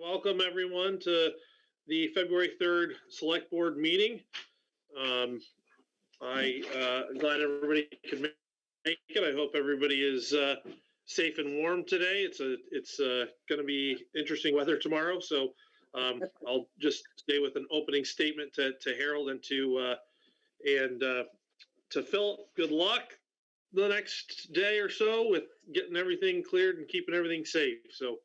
welcome everyone to the February 3rd Select Board meeting. I'm glad everybody could make it. I hope everybody is safe and warm today. It's going to be interesting weather tomorrow, so I'll just stay with an opening statement to Harold and to Phil. Good luck the next day or so with getting everything cleared and keeping everything safe. So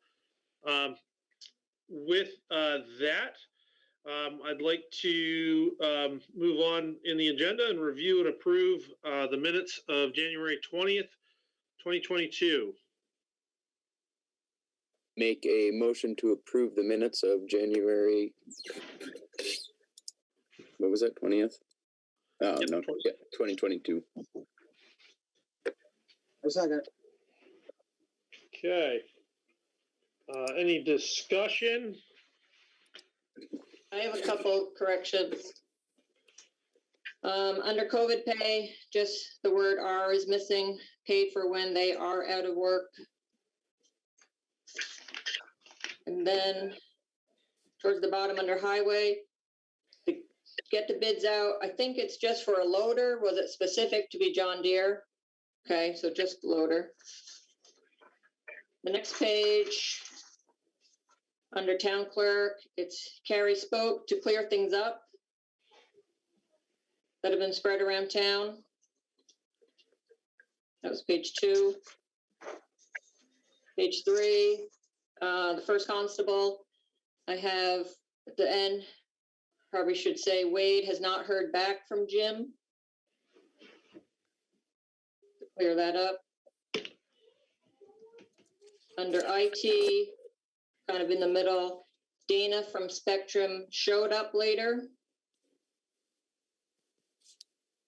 with that, I'd like to move on in the agenda and review and approve the minutes of January 20th, 2022. Make a motion to approve the minutes of January, what was it, 20th? Oh, yep, no, yeah, 2022. A second. Okay. Any discussion? I have a couple corrections. Under COVID pay, just the word "are" is missing. Paid for when they are out of work. And then towards the bottom under highway, to get the bids out, I think it's just for a loader. Was it specific to be John Deere? Okay, so just loader. The next page, under town clerk, it's Carrie spoke to clear things up that have been spread around town. That was page 2. Page 3, the first constable, I have at the end, probably should say Wade has not heard back from Jim. To clear that up. Under IT, kind of in the middle, Dana from Spectrum showed up later.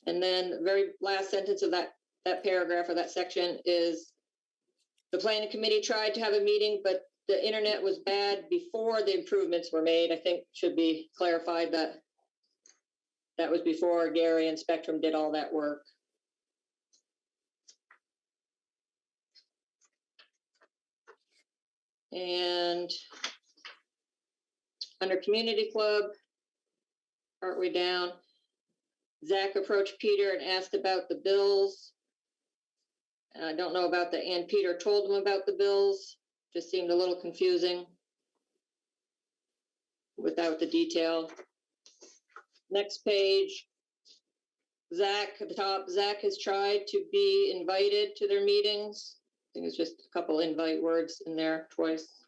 And then the very last sentence of that paragraph or that section is, the planning committee tried to have a meeting, but the internet was bad before the improvements were made. I think should be clarified that that was before Gary and Spectrum did all that work. And under community club, partway down, Zach approached Peter and asked about the bills. I don't know about and Peter told him about the bills. Just seemed a little confusing without the detail. Next page, Zach at the top. Zach has tried to be invited to their meetings. I think it's just a couple invite words in there twice.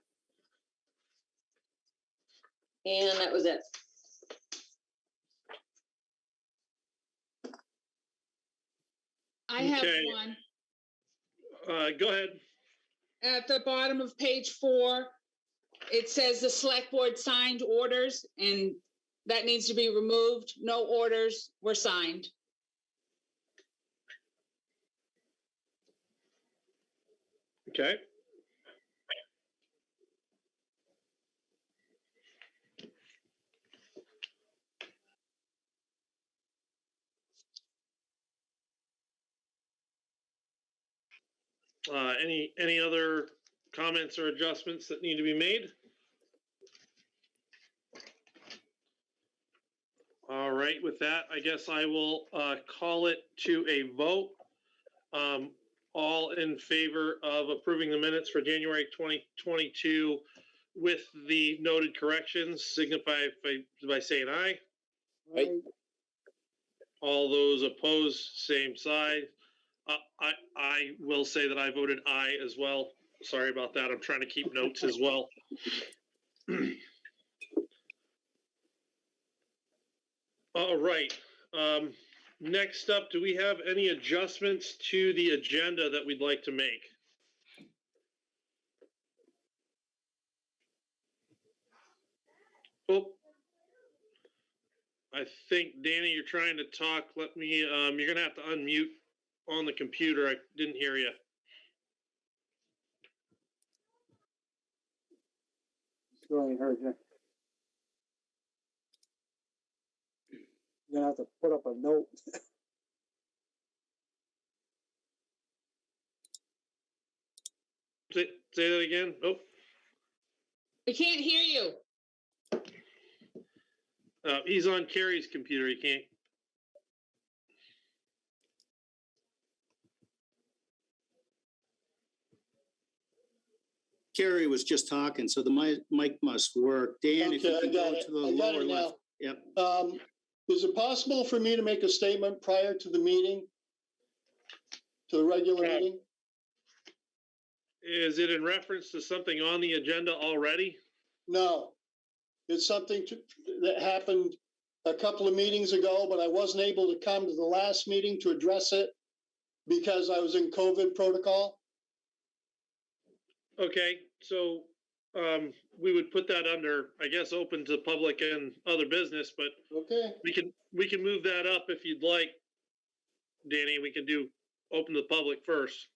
And that was it. I have Okay. one. Go ahead. At the bottom of page 4, it says the select board signed orders, and that needs to be removed. No orders were signed. Okay. Any other comments or adjustments that need to be made? All right, with that, I guess I will call it to a vote. All in favor of approving the minutes for January 2022 with the noted corrections, signify by saying aye. Aye. All those opposed, same side. I will say that I voted aye as well. Sorry about that. I'm trying to keep notes as well. All right. Next up, do we have any adjustments to the agenda that we'd like to make? Oh, I think, Danny, you're trying to talk. Let me, you're going to have to unmute on the computer. I didn't hear you. Still ain't heard you. You're gonna have to put up a note. Say that again. Oh. We can't hear you. He's on Carrie's computer. He can't. Carrie was just talking, so the mic must work. Dan, if you Okay, I can got go it. to the I got lower it left. now. Yep. Is it possible for me to make a statement prior to the meeting? To the regular meeting? Is it in reference to something on the agenda already? No. It's something that happened a couple of meetings ago, but I wasn't able to come to the last meeting to address it because I was in COVID protocol. Okay, so we would put that under, I guess, open to public and other business, but Okay, we can move that up if you'd like, Danny. We can do open to the public first.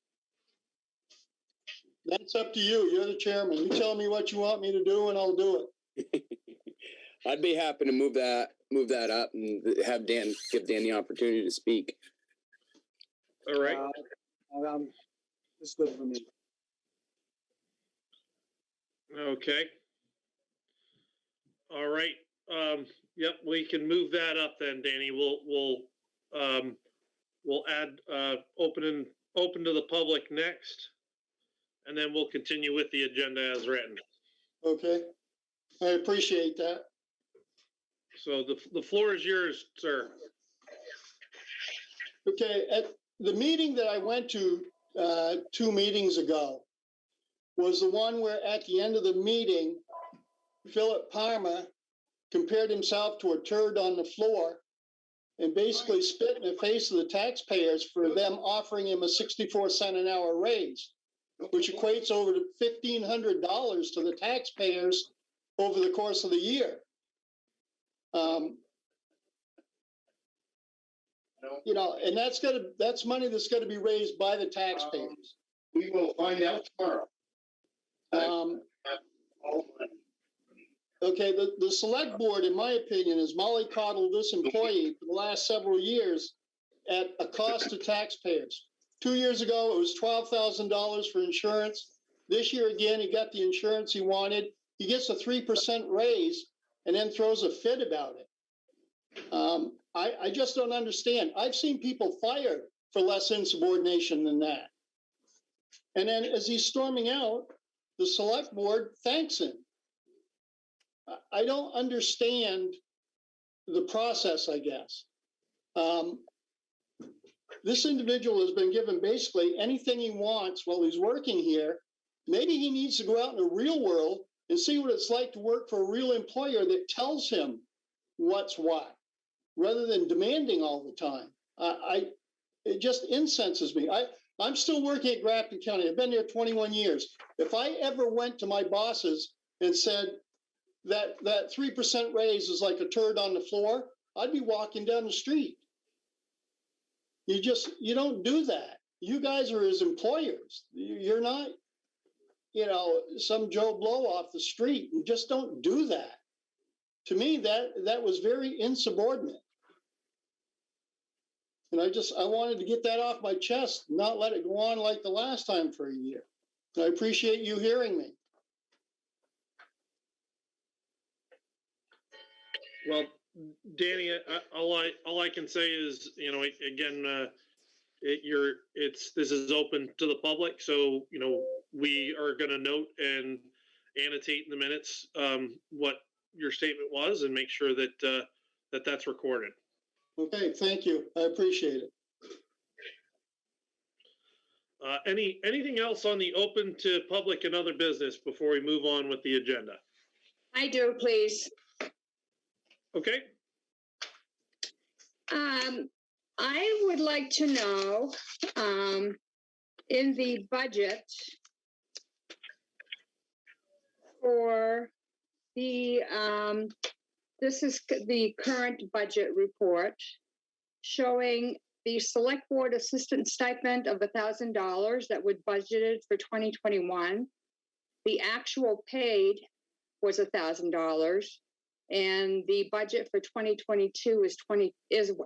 that's up to you. You're the chairman. You tell me what you want me to do and I'll do it. I'd be happy to move that up and have Dan, give Dan the opportunity to speak. All right. It's good for me. Okay. All right. Yep, we can move that up then, Danny. We'll add open to the public next, and then we'll continue with the agenda as written. Okay, I appreciate that. So the floor is yours, sir. Okay, at the meeting that I went to 2 meetings ago was the one where at the end of the meeting, Philip Parma compared himself to a turd on the floor and basically spit in the face of the taxpayers for them offering him a 64 cent an hour raise, which equates over to $1,500 to the taxpayers over the course of the year. You know, and that's money that's got to be raised by the taxpayers. We will find out tomorrow. Okay, the select board, in my opinion, has mollycoddled this employee for the last several years at a cost to taxpayers. 2 years ago, it was $12,000 for insurance. This year again, he got the insurance he wanted. He gets a 3% raise and then throws a fit about it. I just don't understand. I've seen people fired for less insubordination than that. And then as he's storming out, the select board thanks him. I don't understand the process, I guess. This individual has been given basically anything he wants while he's working here. Maybe he needs to go out in the real world and see what it's like to work for a real employer that tells him what's what, rather than demanding all the time. It just incenses me. I'm still working at Groton County. I've been there 21 years. If I ever went to my bosses and said that 3% raise is like a turd on the floor, I'd be walking down the street. You don't do that. You guys are his employers. You're not, some Joe Blow off the street. You just don't do that. To me, that was very insubordinate. And I wanted to get that off my chest, not let it go on like the last time for a year. And I appreciate you hearing me. Well, Danny, all I can say is, again, this is open to the public, so we are going to note and annotate in the minutes what your statement was and make sure that that's recorded. Okay, thank you. I appreciate it. Anything else on the open to public and other business before we move on with the agenda? I do, please. Okay. I would like to know, in the budget for the, this is the current budget report showing the select board assistant stipend of $1,000 that was budgeted for 2021. The actual paid was $1,000. And the budget for 2022 is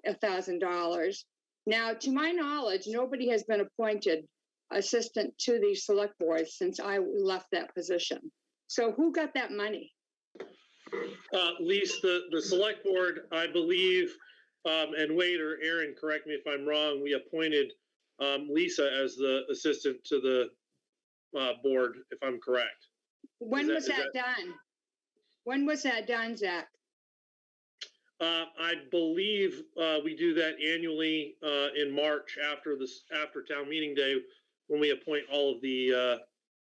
$1,000. Now, to my knowledge, nobody has been appointed assistant to the select board since I left that position. So who got that money? Lisa, the select board, I believe, and Wade or Aaron, correct me if I'm wrong, we appointed Lisa as the assistant to the board, if I'm correct. When that- was is that done? When was that done, Zach? I believe we do that annually in March after town meeting day, when we appoint all of the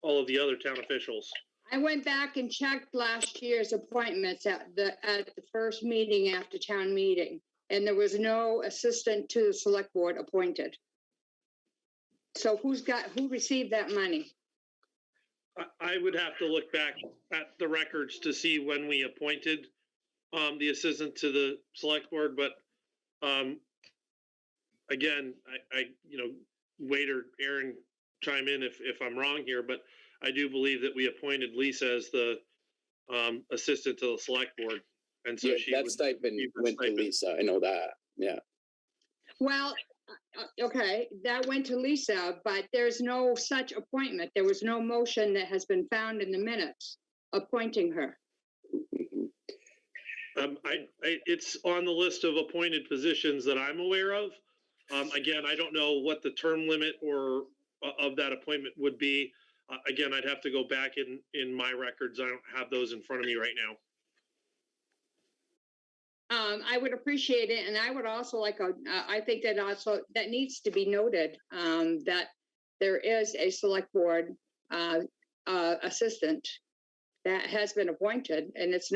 other town officials. I went back and checked last year's appointments at the first meeting after town meeting, and there was no assistant to the select board appointed. So who received that money? I would have to look back at the records to see when we appointed the assistant to the select board, but again, I Wade or Aaron chime in if I'm wrong here, but I do believe that we appointed Lisa as the assistant to the select board, and so Yeah, she that would stipend receive the went to stipend. Lisa. I know that. Yeah. Well, okay, that went to Lisa, but there's no such appointment. There was no motion that has been found in the minutes appointing her. It's on the list of appointed positions that I'm aware of. Again, I don't know what the term limit or of that appointment would be. Again, I'd have to go back in my records. I don't have those in front of me right now. I would appreciate it, and I would also I think that needs to be noted, that there is a select board assistant that has been appointed, and it's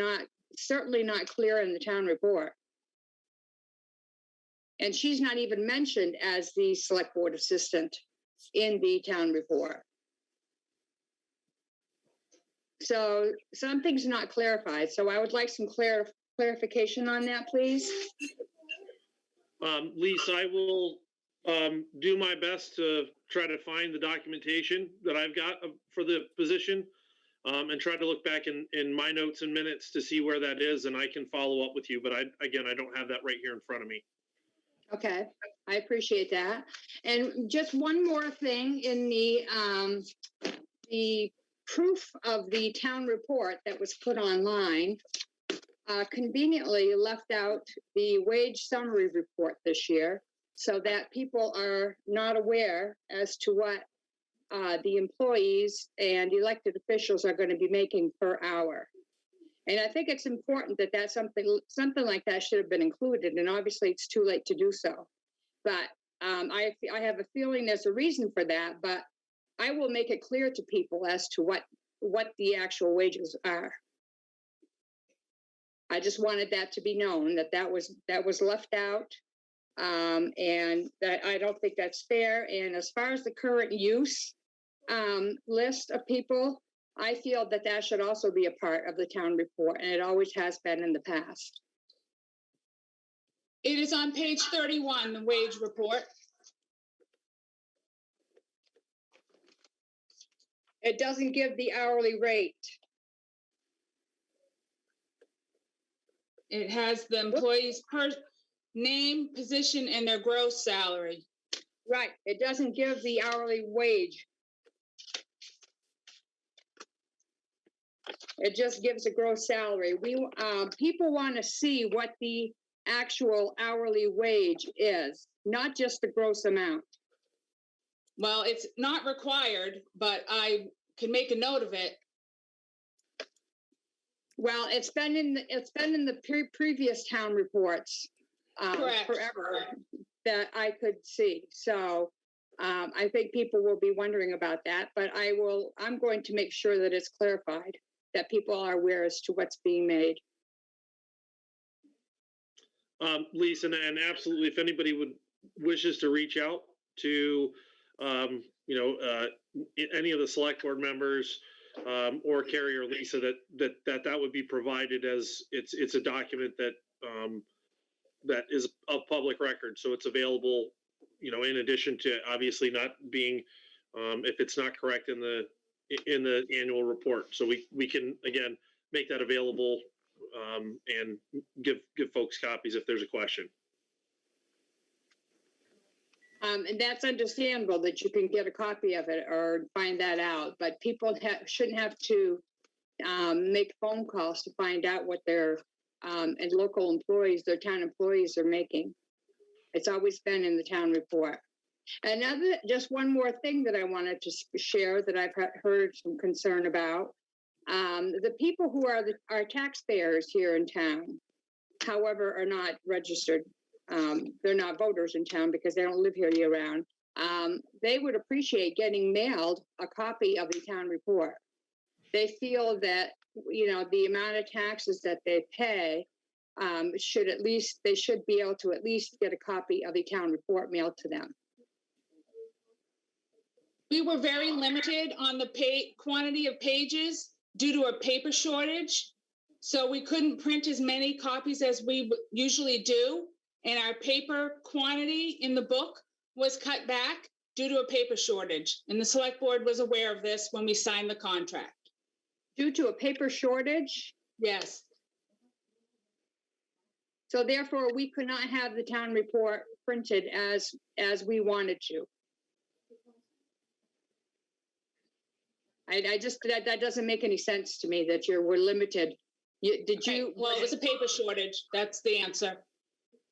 certainly not clear in the town report. And she's not even mentioned as the select board assistant in the town report. So something's not clarified. So I would like some clarification on that, please. Lisa, I will do my best to try to find the documentation that I've got for the position, and try to look back in my notes and minutes to see where that is, and I can follow up with you. But I don't have that right here in front of me. Okay, I appreciate that. And just one more thing, in the proof of the town report that was put online, conveniently left out the wage summary report this year, so that people are not aware as to what the employees and elected officials are going to be making per hour. And I think it's important that something like that should have been included, and obviously it's too late to do so. But I have a feeling there's a reason for that, but I will make it clear to people as to what the actual wages are. I just wanted that to be known, that was left out, and that I don't think that's fair. And as far as the current use list of people, I feel that should also be a part of the town report, and it always has been in the past. It is on page 31, the wage report. It doesn't give the hourly rate. It has the employee's name, position, and their gross salary. Right, it doesn't give the hourly wage. It just gives a gross salary. People want to see what the actual hourly wage is, not just the gross amount. Well, it's not required, but I can make a note of it. Well, it's been in the previous town reports Correct. forever that I could see. So I think people will be wondering about that, but I'm going to make sure that it's clarified, that people are aware as to what's being made. Lisa, and absolutely, if anybody wishes to reach out to, any of the select board members, or Carrie or Lisa, that would be provided, as it's a document that is of public record, so it's available. In addition to obviously not being, if it's not correct in the annual report, so we can again make that available, and give folks copies if there's a question. And that's understandable that you can get a copy of it or find that out, but people shouldn't have to make phone calls to find out what their and local employees, their town employees are making. It's always been in the town report. Another, just one more thing that I wanted to share that I've heard some concern about. The people who are our taxpayers here in town, however, are not registered. They're not voters in town because they don't live here year round. They would appreciate getting mailed a copy of the town report. They feel that, you know, the amount of taxes that they pay they should be able to at least get a copy of the town report mailed to them. We were very limited on the quantity of pages due to a paper shortage. So we couldn't print as many copies as we usually do. And our paper quantity in the book was cut back due to a paper shortage. And the select board was aware of this when we signed the contract. Due to a paper shortage? Yes. So therefore, we could not have the town report printed as we wanted to. I just, that doesn't make any sense to me that we're limited. Well, it was a paper shortage. That's the answer.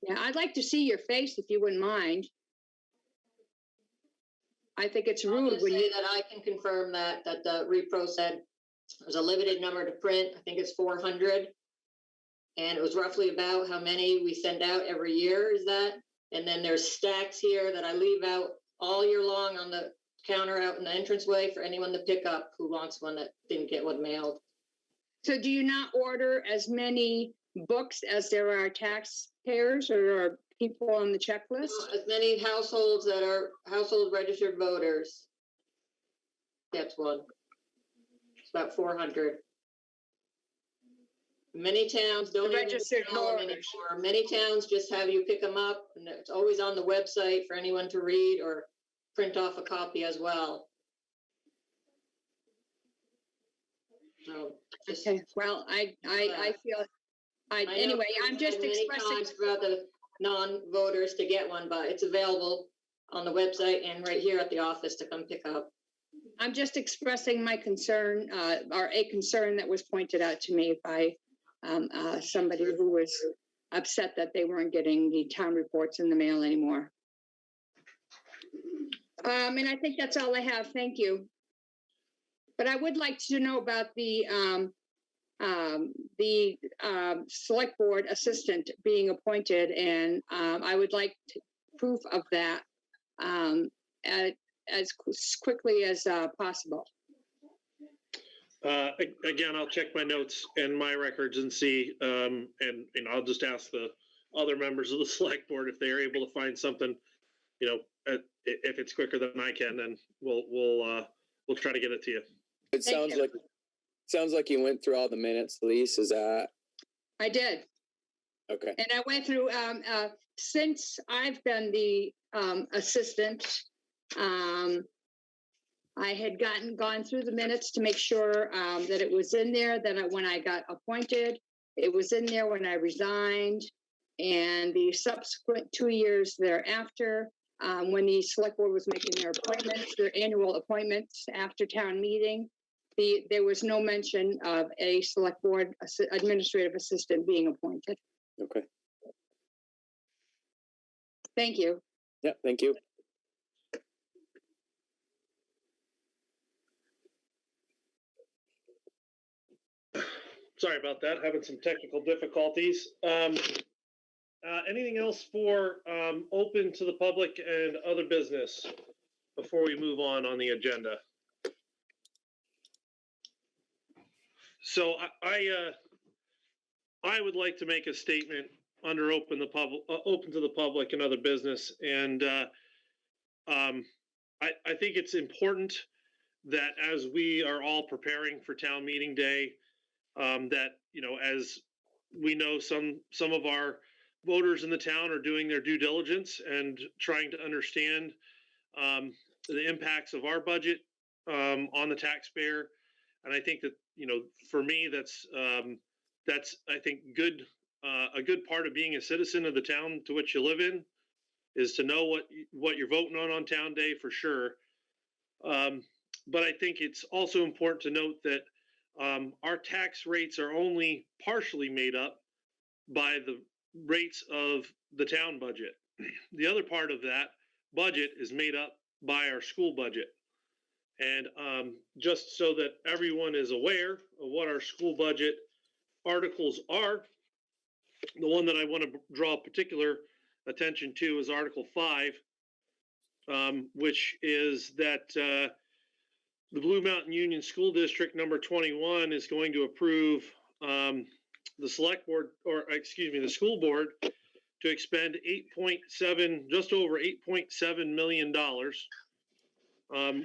Yeah, I'd like to see your face if you wouldn't mind. I think it's rude I'll when say that I can confirm that the repro said there's a limited number to print. I think it's 400. And it was roughly about how many we send out every year, is that? And then there's stacks here that I leave out all year long on the counter out in the entranceway for anyone to pick up who wants one that didn't get one mailed. So do you not order as many books as there are taxpayers or people on the checklist? As many households that are household registered voters. That's one. It's about 400. Many towns don't even Registered sell them voters. anymore. Many towns just have you pick them up, and it's always on the website for anyone to read or print off a copy as well. So just, Okay, well, I feel, anyway, I'm just many expressing. times for the non-voters to get one, but it's available on the website and right here at the office to come pick up. I'm just expressing my concern, or a concern that was pointed out to me by somebody who was upset that they weren't getting the town reports in the mail anymore. And I think that's all I have. Thank you. But I would like to know about the select board assistant being appointed, and I would like proof of that as quickly as possible. Again, I'll check my notes and my records and see, and I'll just ask the other members of the select board if they're able to find something, you know, if it's quicker than I can, then we'll try to get it to you. It Thank sounds like you went through all the minutes, Lise. Is that I did. okay? And I went through, since I've been the assistant, I had gone through the minutes to make sure that it was in there, that when I got appointed, it was in there when I resigned, and the subsequent 2 years thereafter, when the select board was making their appointments, their annual appointments after town meeting, there was no mention of a select board administrative assistant being appointed. Okay. Thank you. Yeah. Thank you. Sorry about that, having some technical difficulties. Anything else for open to the public and other business before we move on the agenda? So I would like to make a statement under open to the public and other business, and I think it's important that as we are all preparing for town meeting day, that, you know, as we know, some of our voters in the town are doing their due diligence and trying to understand the impacts of our budget on the taxpayer. And I think that, you know, for me, that's I think a good part of being a citizen of the town to which you live in is to know what you're voting on town day, for sure. But I think it's also important to note that our tax rates are only partially made up by the rates of the town budget. The other part of that budget is made up by our school budget. And just so that everyone is aware of what our school budget articles are, the one that I want to draw particular attention to is Article 5, which is that the Blue Mountain Union School District number 21 is going to approve the select board, or excuse me, the school board to expend just over $8.7 million,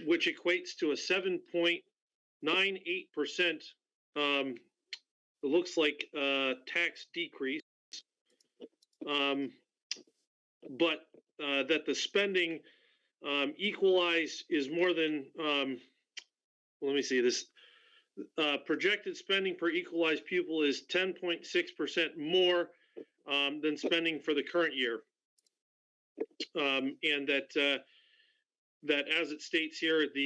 which equates to a 7.98%, it looks like tax decrease. But that the spending equalized is more than, let me see this, projected spending per equalized pupil is 10.6% more than spending for the current year. And that as it states here, it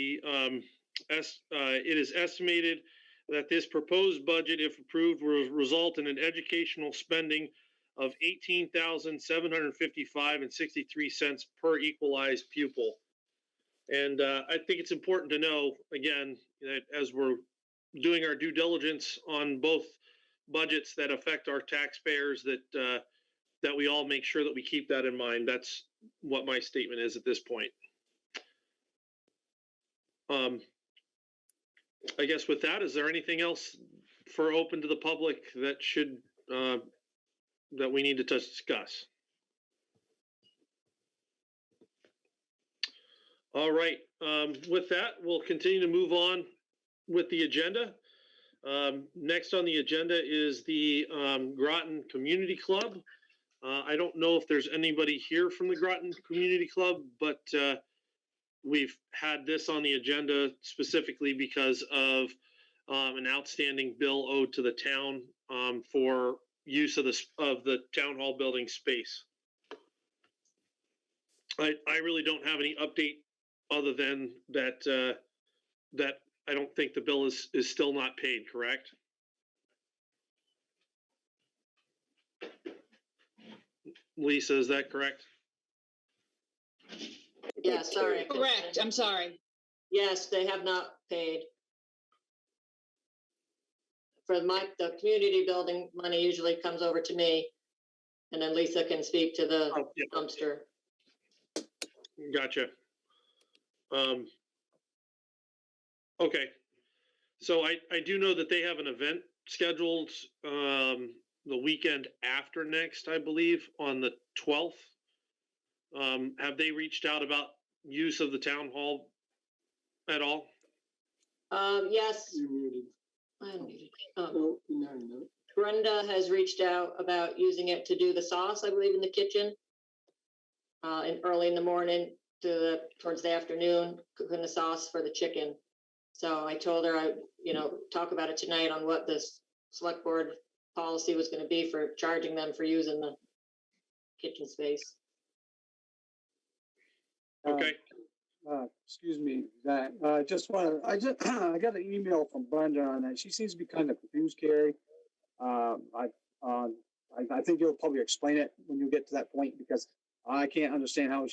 is estimated that this proposed budget, if approved, will result in an educational spending of $18,755.63 per equalized pupil. And I think it's important to know, again, that as we're doing our due diligence on both budgets that affect our taxpayers, that we all make sure that we keep that in mind. That's what my statement is at this point. I guess with that, is there anything else for open to the public that should that we need to discuss? All right. With that, we'll continue to move on with the agenda. Next on the agenda is the Groton Community Club. I don't know if there's anybody here from the Groton Community Club, but we've had this on the agenda specifically because of an outstanding bill owed to the town for use of the town hall building space. I really don't have any update other than that that I don't think the bill is still not paid, correct? Lisa, is that correct? Yeah, sorry. Correct, I'm sorry. Yes, they have not paid. For the community building money usually comes over to me, and then Lisa can speak to the dumpster. Gotcha. Okay. So I do know that they have an event scheduled the weekend after next, I believe, on the 12th. Have they reached out about use of the town hall at all? Yes. You're muted. I'm muted. No, you're not. Brenda has reached out about using it to do the sauce, I believe, in the kitchen. And early in the morning towards the afternoon, cooking the sauce for the chicken. So I told her I, talk about it tonight on what this select board policy was going to be for charging them for using the kitchen space. Okay. Excuse me, Zach. I got an email from Brenda on that. She seems to be kind of confused, Carrie. I think you'll probably explain it when you get to that point, because I can't understand how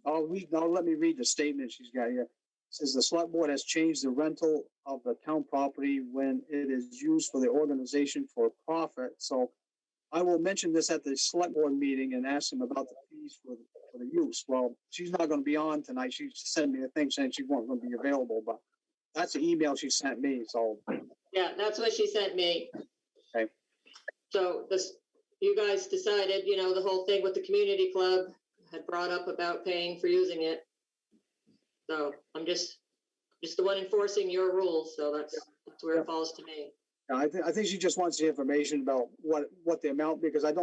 I'll let me read the statement she's got here. It says the select board has changed the rental of the town property when it is used for the organization for profit. So I will mention this at the select board meeting and ask them about the fees for the use. Well, she's not going to be on tonight. She sent me a thing saying she wasn't going to be available, but that's the email she sent me. So yeah, that's what she sent me. Okay. So you guys decided, the whole thing with the community club had brought up about paying for using it. So I'm just the one enforcing your rules. So that's where it falls to me. I think she just wants the information about what the amount, because I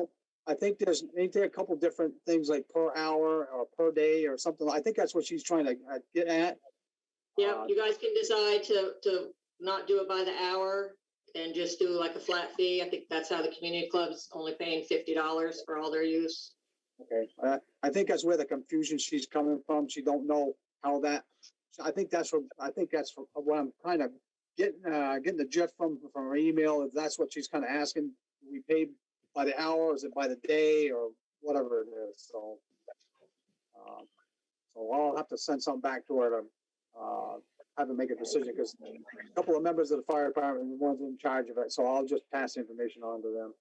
think ain't there a couple different things like per hour or per day or something. I think that's what she's trying to get at. Yeah, you guys can decide to not do it by the hour and just do like a flat fee. I think that's how the community club's only paying $50 for all their use. Okay, I think that's where the confusion she's coming from. She don't know how that. I think that's what I'm kind of getting the gist from her email, if that's what she's kind of asking. We pay by the hour, or is it by the day, or whatever it is, so. So I'll have to send something back to her to, have to make a decision, because a couple of members of the fire department are the ones in charge of it, so I'll just pass the information on to them.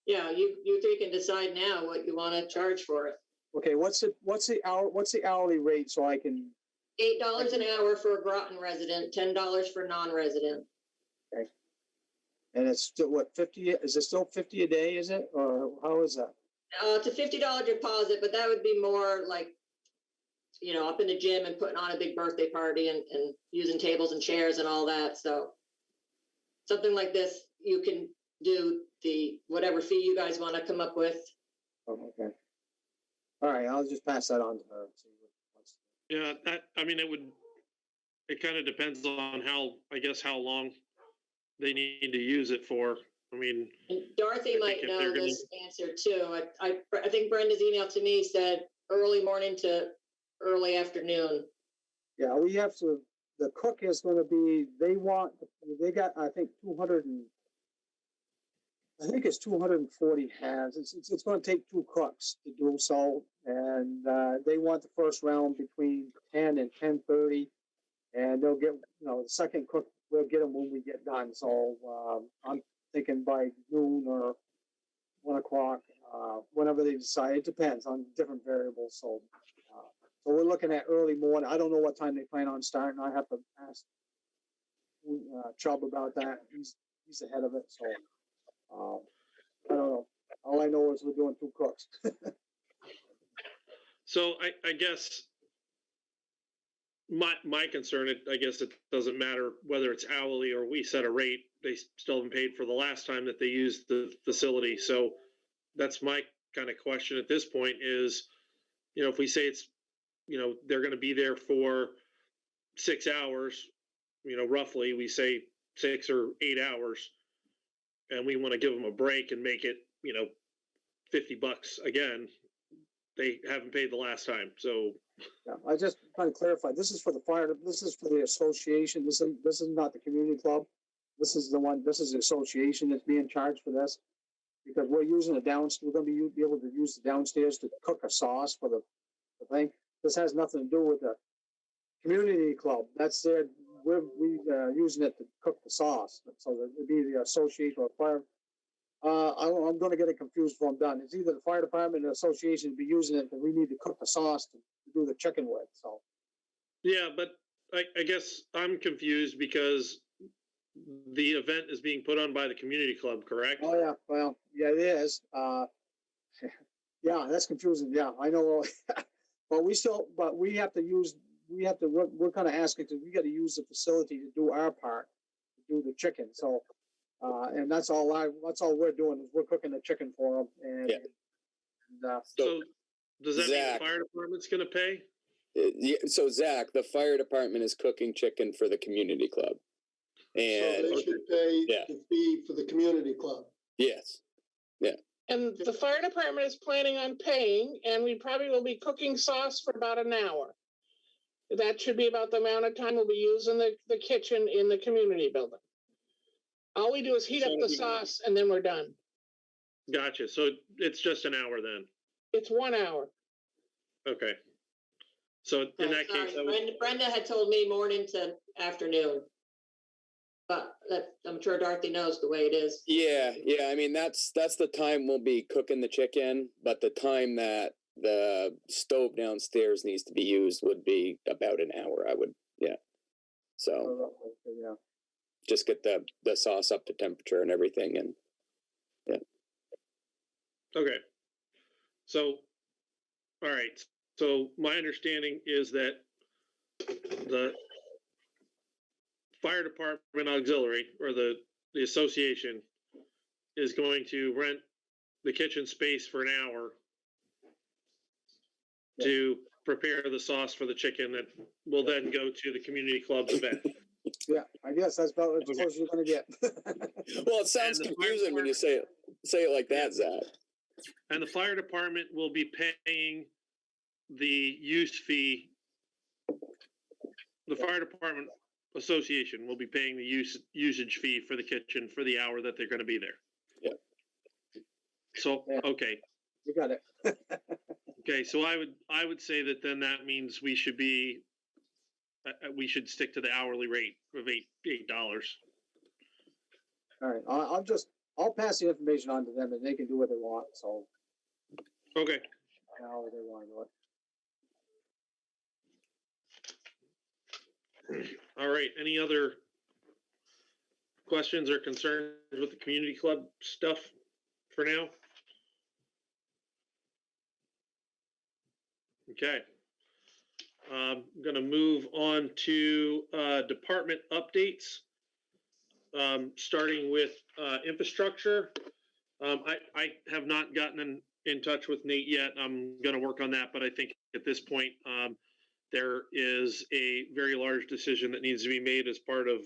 Yeah, you three can decide now what you want to charge for it. Okay, what's the hourly rate, so I can, $8 an hour for a Groton resident, $10 for non-resident. and it's still what, 50, is it still 50 a day, is it, or how is that? It's a $50 deposit, but that would be more like, up in the gym and putting on a big birthday party and using tables and chairs and all that. So something like this, you can do the whatever fee you guys want to come up with. Oh, okay. All right, I'll just pass that on to her. Yeah, it kind of depends on how long they need to use it for. I mean, And Dorothy I might think if know they're gonna- this answer too. I think Brenda's email to me said early morning to early afternoon. Yeah, we have to, the cook is gonna be, they got, I think, 240 hands. It's gonna take 2 cooks to do so. And, they want the first round between 10 and 10:30. And they'll get, the second cook, we'll get them when we get done. So, I'm thinking by noon or 1 o'clock, whenever they decide. It depends on different variables. So we're looking at early morning. I don't know what time they plan on starting. I have to ask Chubb about that. He's ahead of it. So I don't know. All I know is we're doing 2 cooks. so I guess my concern, I guess it doesn't matter whether it's hourly or we set a rate. They still haven't paid for the last time that they used the facility. So that's my kind of question at this point is, if we say it's, they're going to be there for 6 hours, roughly, we say 6 or 8 hours, and we want to give them a break and make it, $50 again. They haven't paid the last time. So Yeah, I just trying to clarify. This is for the fire. This is for the association. This is not the community club. This is the association that's being charged for this, because we're using the downstairs. We're going to be able to use the downstairs to cook a sauce for the thing. This has nothing to do with the community club. That's their, we're using it to cook the sauce. So it'd be the association or fire. I'm going to get it confused before I'm done. It's either the fire department or the association to be using it, and we need to cook the sauce to do the chicken with. So yeah, but I guess I'm confused because the event is being put on by the community club, correct? oh yeah, well yeah, it is. Yeah, that's confusing. Yeah, I know. But we have to we're kind of asking because we got to use the facility to do our part, to do the chicken. So, and that's all we're doing is we're cooking the chicken for them. And, Yeah. So does that mean Zach. the fire department's going to pay? Yeah, so Zach, the fire department is cooking chicken for the community club. So And they should pay Yeah. the fee for the community club. yes, And the fire department is planning on paying, and we probably will be cooking sauce for about an hour. That should be about the amount of time we'll be using the kitchen in the community building. All we do is heat up the sauce and then we're done. Gotcha. So it's just an hour then. It's 1 hour. Okay. So in that Sorry, case, I would, Brenda had told me morning to afternoon. But I'm sure Dorothy knows the way it is. yeah. I mean, that's the time we'll be cooking the chicken, but the time that the stove downstairs needs to be used would be about an hour. I would, yeah. So yeah. just get the sauce up to temperature and everything, and okay. So, all right. So my understanding is that the fire department auxiliary or the association is going to rent the kitchen space for an hour to prepare the sauce for the chicken that will then go to the community club's event. Yeah, I guess that's about as close as you're going to get. well, it sounds And the fire confusing when you say it like that, Zach. And the fire department will be paying the use fee. The fire department association will be paying the usage fee for the kitchen for the hour that they're going to be there. Yeah. So, Yeah. okay. You got it. Okay, so I would say that then that means we should stick to the hourly rate of $8. All right, I'll pass the information on to them and they can do what they want, so Okay. however they want to do it. All right. Any other questions or concerns with the community club stuff for now? Okay. I'm going to move on to department updates, starting with infrastructure. I have not gotten in touch with Nate yet. I'm going to work on that, but I think at this point, there is a very large decision that needs to be made as part of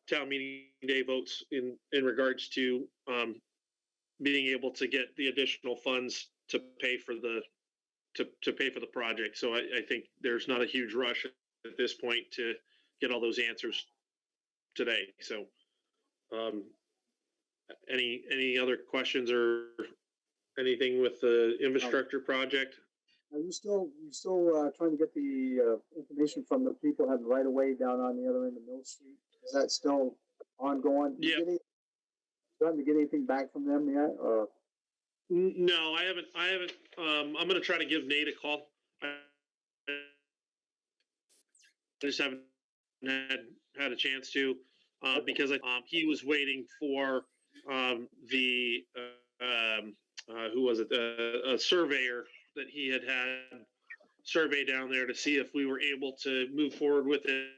town meeting day votes in regards to being able to get the additional funds to pay for the project. So I think there's not a huge rush at this point to get all those answers today. So any other questions or anything with the infrastructure project? Are you still trying to get the information from the people having right of way down on the other end of Mill Street? Is that still ongoing? Yeah. Starting to get anything back from them yet, or? No, I haven't. I'm going to try to give Nate a call. I just haven't had a chance to because he was waiting for the who was it? A surveyor that he had survey down there to see if we were able to move forward with it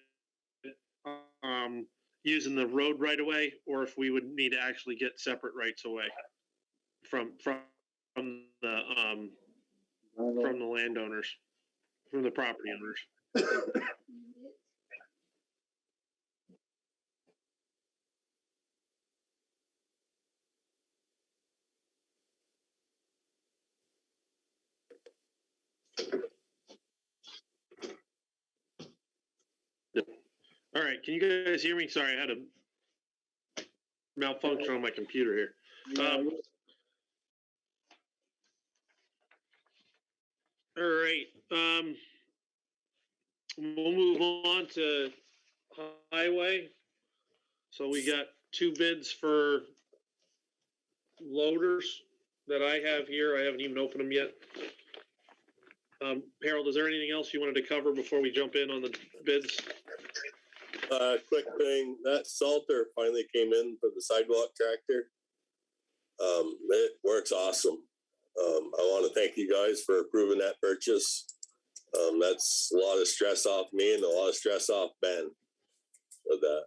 using the road right away, or if we would need to actually get separate rights away from the landowners, from the property owners. All right, can you guys hear me? Sorry, I had a malfunction on my computer here. All right, we'll move on to highway. So we got 2 bids for loaders that I have here. I haven't even opened them yet. Harold, is there anything else you wanted to cover before we jump in on the bids? Quick thing, that Salter finally came in for the sidewalk tractor. It works awesome. I want to thank you guys for approving that purchase. That's a lot of stress off me and a lot of stress off Ben with that.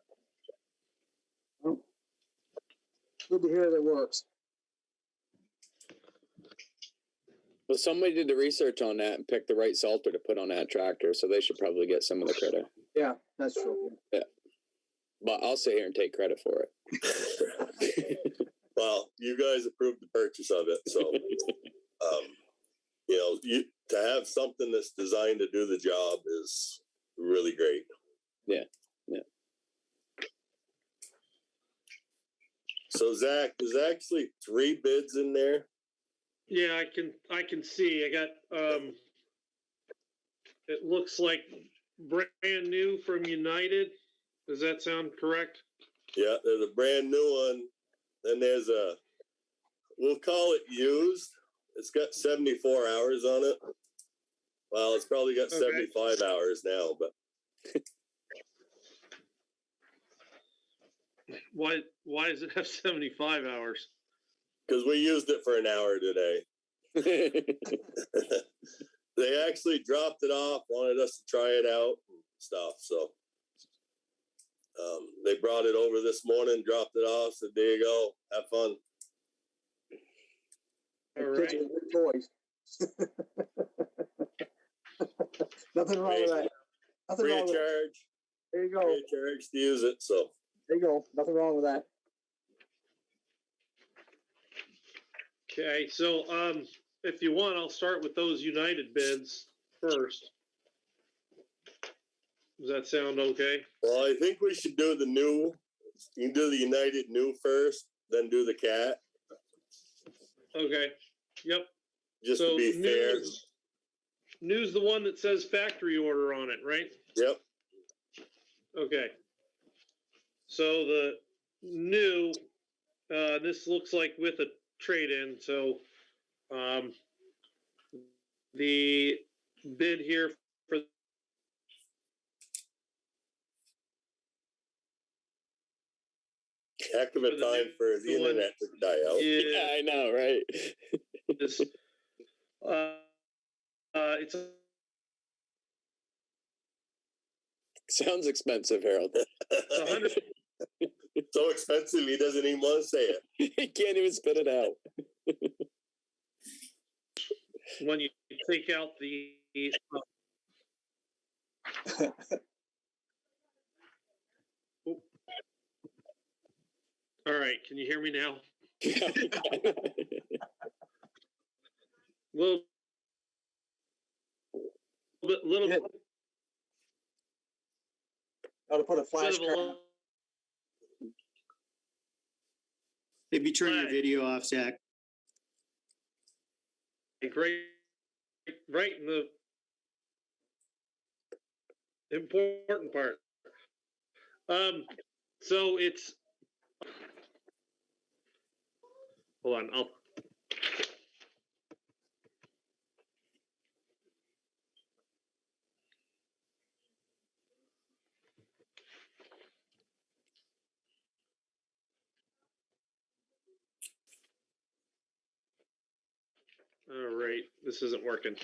Good to hear that it works. Well, somebody did the research on that and picked the right salter to put on that tractor, so they should probably get some of the credit. Yeah, that's true. Yeah. But I'll sit here and take credit for it. Well, you guys approved the purchase of it, so to have something that's designed to do the job is really great. Yeah. Yeah. So Zach, there's actually 3 bids in there. Yeah, I can see. I got it looks like brand new from United. Does that sound correct? Yeah, there's a brand new one. Then there's we'll call it used. It's got 74 hours on it. Well, it's probably got 75 hours now, but Why does it have 75 hours? because we used it for an hour today. They actually dropped it off, wanted us to try it out and stuff. So they brought it over this morning, dropped it off, said, there you go, have fun. All Kids right. with toys. Nothing wrong with that. Nothing Free wrong of with that. charge. There you go. Free of charge to use it. So There you go. Nothing wrong with that. Okay, so if you want, I'll start with those United bids first. Does that sound okay? Well, I think we should do the new. You can do the United new first, then do the cat, Okay. Yep. just So to be fair. New's the one that says factory order on it, right? Yep. Okay. So the new, this looks like with a trade-in, so, the bid here for Heck of a For the time new for the one internet to die out. Yeah, I know, right? is, it's Sounds expensive, Harold. 100, So expensive, he doesn't even want to say it. He can't even spit it out. when you take out the, all right, can you hear me now? Little Yeah. Gotta put a flash bit of card. Maybe turn your Right. video off, Zach. a great, right in the important part. So it's, hold on, all right, this isn't working.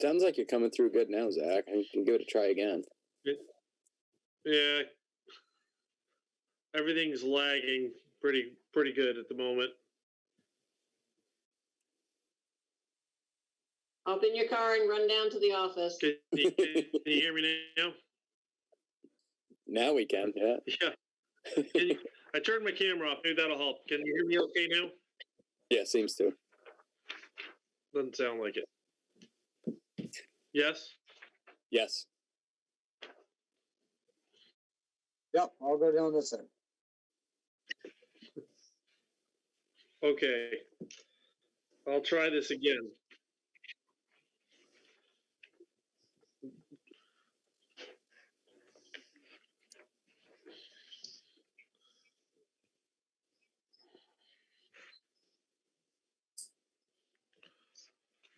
Sounds like you're coming through good now, Zach. I can give it a try again. Yeah. Everything's lagging pretty good at the moment. Hop in your car and run down to the office. Can you hear me now? Now we can, yeah. Yeah. I turned my camera off. Maybe that'll help. Can you hear me okay now? Yeah, seems to. Doesn't sound like it. Yes? Yes. Yep, I'll go down this end. Okay. I'll try this again.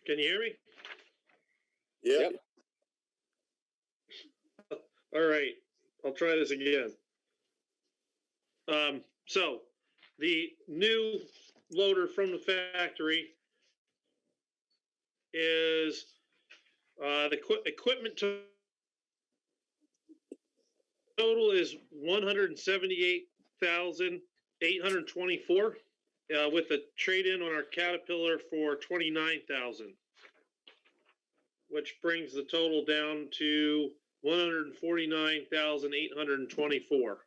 Can you hear me? Yep. All right. I'll try this again. So the new loader from the factory is the equipment total is 178,824 with a trade-in on our Caterpillar for 29,000, which brings the total down to 149,824.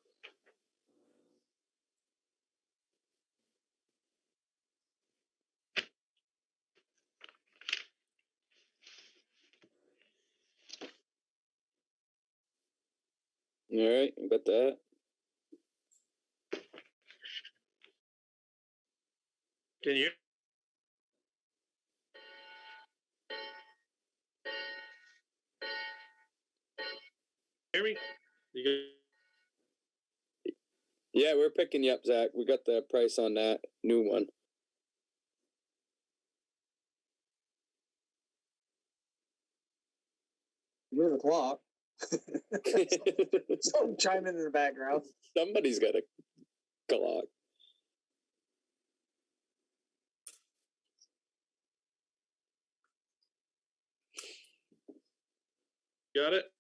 All right, got that. Can you hear me? Yeah, we're picking you up, Zach. We got the price on that new one. You're the clock. So chime in the background. Somebody's got a clock. Got it?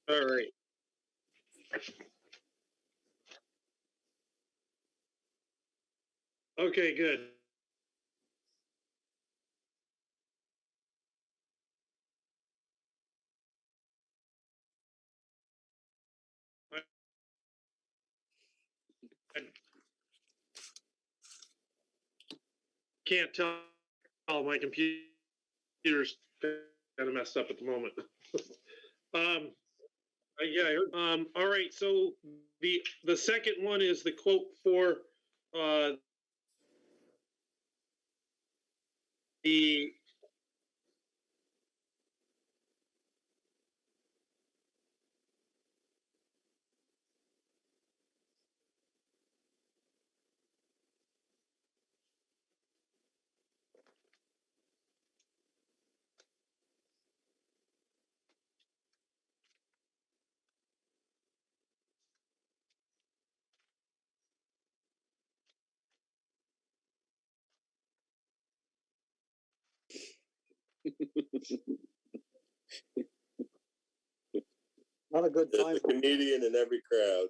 All right. Okay, good. I can't tell. My computer's kind of messed up at the moment. Yeah, I heard. All right. So the second one is the quote for the Not a good There's time. a comedian in every crowd.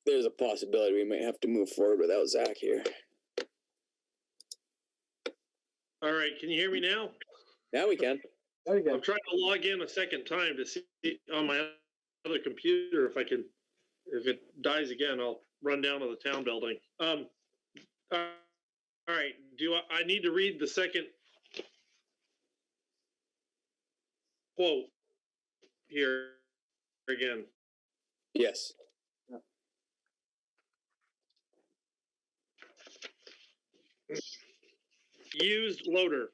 There's a possibility we might have to move forward without Zach here. all right. Can you hear me now? Now we can. There you go. I'm trying to log in a second time to see on my other computer if I can. If it dies again, I'll run down to the town building. All right. Do I need to read the second quote here again? Yes. Used loader.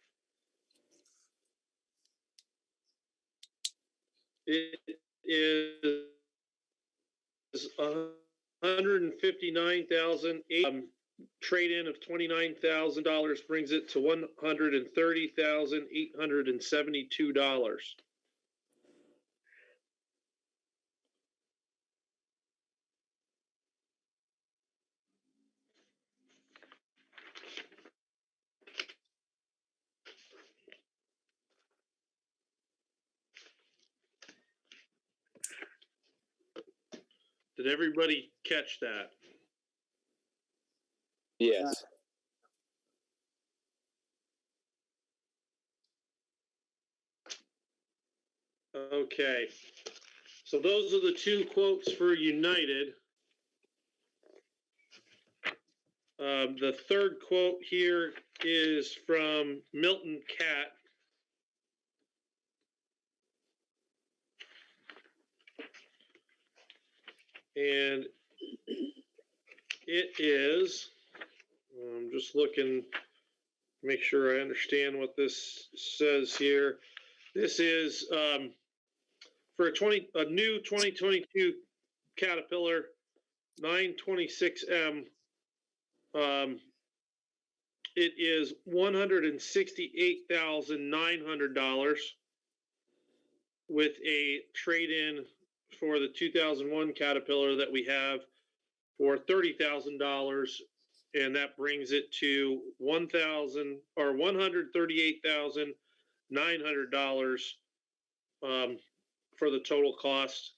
It is 159,000. Trade-in of $29,000 brings it to $130,872. Did everybody catch that? Yes. Okay. So those are the two quotes for United. The third quote here is from Milton Cat. And it is, I'm just looking, make sure I understand what this says here. This is for a new 2022 Caterpillar 926M. It is $168,900 with a trade-in for the 2001 Caterpillar that we have for $30,000, and that brings it to $138,900 for the total cost.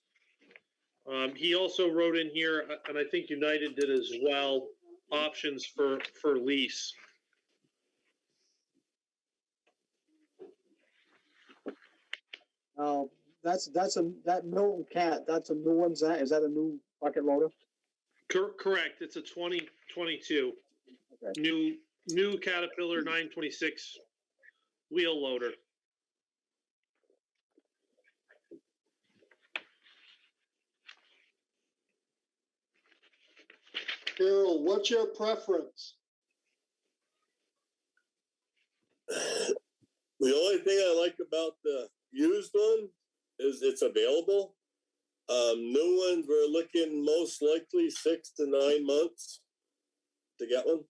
He also wrote in here, and I think United did as well, options for lease. That Milton Cat, that's a new one, Zach? Is that a new bucket loader? Correct. It's a 2022 Okay. new Caterpillar 926 wheel loader. Carol, what's your preference? The only thing I like about the used one is it's available. New ones, we're looking most likely 6 to 9 months to get one.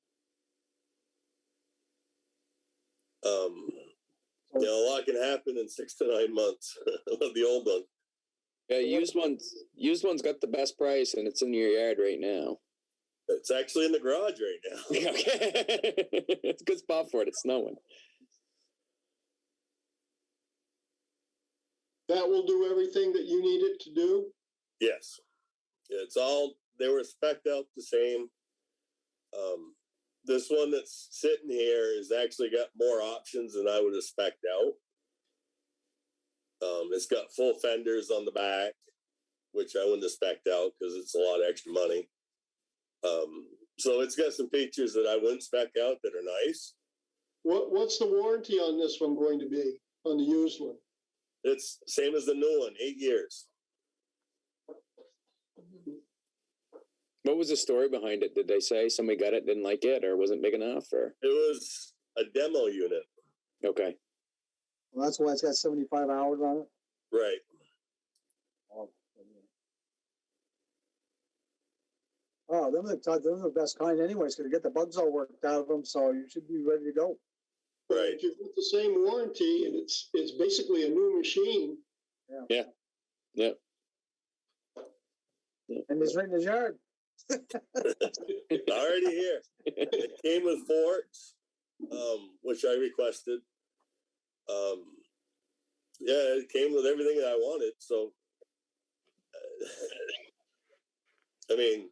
A lot can happen in 6 to 9 months of the old one. Yeah, used one's got the best price, and it's in your yard right now. It's actually in the garage right now. Okay. It's a good spot for it. It's snowing. That will do everything that you need it to do? Yes. It's all, they were spec'd out the same. This one that's sitting here has actually got more options than I would have spec'd out. It's got full fenders on the back, which I wouldn't have spec'd out because it's a lot of extra money. So it's got some features that I wouldn't spec out that are nice. What's the warranty on this one going to be, on the used one? It's same as the new one, 8 years. What was the story behind it? Did they say somebody got it, didn't like it, or wasn't big enough, or? It was a demo unit. Okay. Well, that's why it's got 75 hours on it. Right. Oh, they're the best kind anyways, because get the bugs all worked out of them, so you should be ready to go. Right. If you've got the same warranty and it's basically a new machine. Yeah. And it's right in his yard. Already here. It came with forks, which I requested. Yeah, it came with everything that I wanted. So, I mean,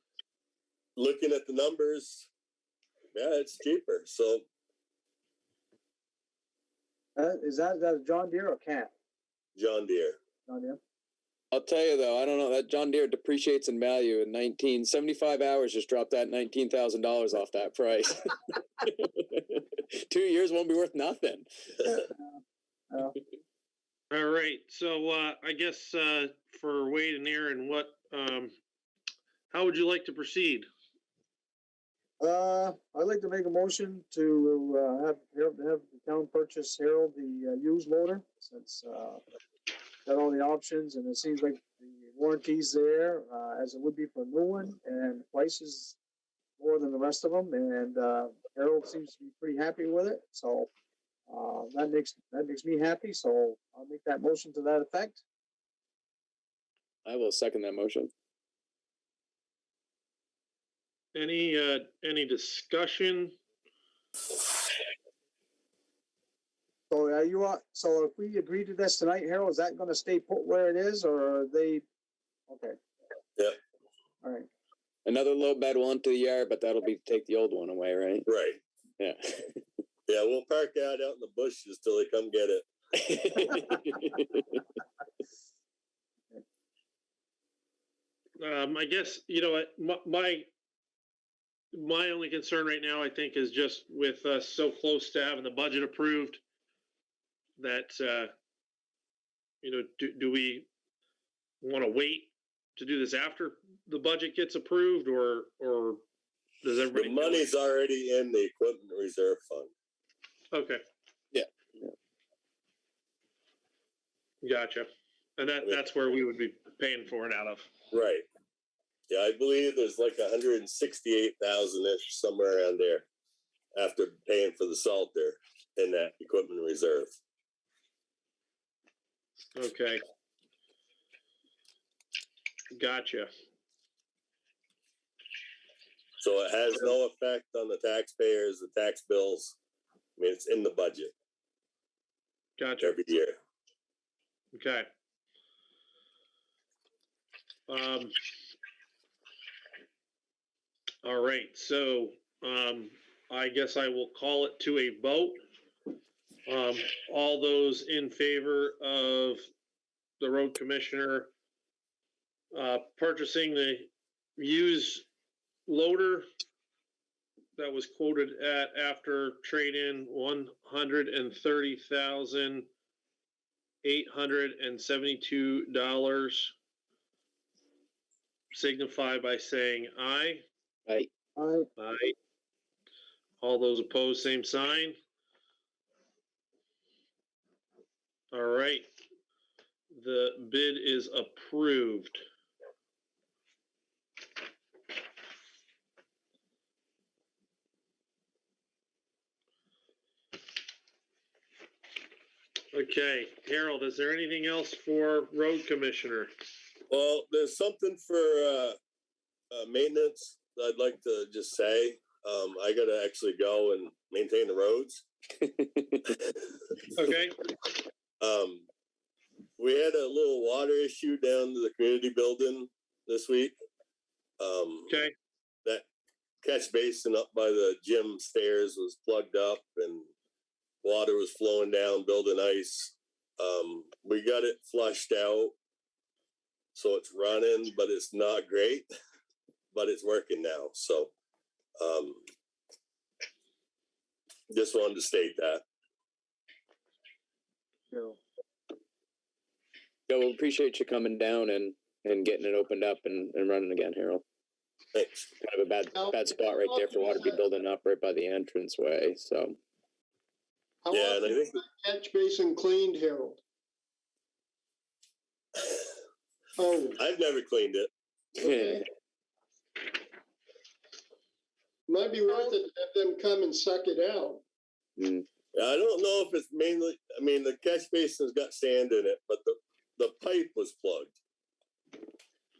looking at the numbers, yeah, it's cheaper. So, Is that a John Deere or Cat? John Deere. John Deere. I'll tell you though, I don't know, that John Deere depreciates in value in 75 hours just dropped that $19,000 off that price. 2 years won't be worth nothing. Oh. All right, so I guess for Wade and Aaron, how would you like to proceed? I'd like to make a motion to have the town purchase Harold the used loader, since got all the options, and it seems like the warranty's there as it would be for a new one, and the price is more than the rest of them, and Harold seems to be pretty happy with it, so that makes me happy. So I'll make that motion to that effect. I will second that motion. Any discussion? So so if we agree to this tonight, Harold, is that going to stay put where it is, or are they? Okay. Yeah. All right. Another low bed will enter the yard, but that'll be take the old one away, right? Right. Yeah. Yeah, we'll park that out in the bushes till they come get it. I guess, what, my only concern right now, I think, is just with us so close to having the budget approved that, do we want to wait to do this after the budget gets approved, or does everybody? The money's already in the equipment reserve fund. Okay. Yeah. Gotcha. And that's where we would be paying for it out of. Right. Yeah, I believe there's like 168,000-ish, somewhere around there, after paying for the salter in that equipment reserve. Okay. Gotcha. So it has no effect on the taxpayers, the tax bills. I mean, it's in the budget Gotcha. every year. Okay. All right, so I guess I will call it to a vote. All those in favor of the road commissioner purchasing the used loader that was quoted at, after trade-in, $130,872, signify by saying aye. Right. Aye. Aye. All those opposed, same sign. All right. The bid is approved. Okay, Harold, is there anything else for road commissioner? Well, there's something for maintenance that I'd like to just say. I got to actually go and maintain the roads. Okay. we had a little water issue down to the community building this week. Okay. That catch basin up by the gym stairs was plugged up and water was flowing down, building ice. We got it flushed out, so it's running, but it's not great, but it's working now. So, just wanted to state that. Carol. Yeah, we appreciate you coming down and getting it opened up and running again, Harold. Thanks. Kind of a bad spot right there for water to be building up right by the entranceway. So How Yeah, and I often is think that catch basin cleaned, Harold? Oh, I've never cleaned it. okay. Might be worth it to have them come and suck it out. I don't know if it's mainly, I mean, the catch basin's got sand in it, but the pipe was plugged.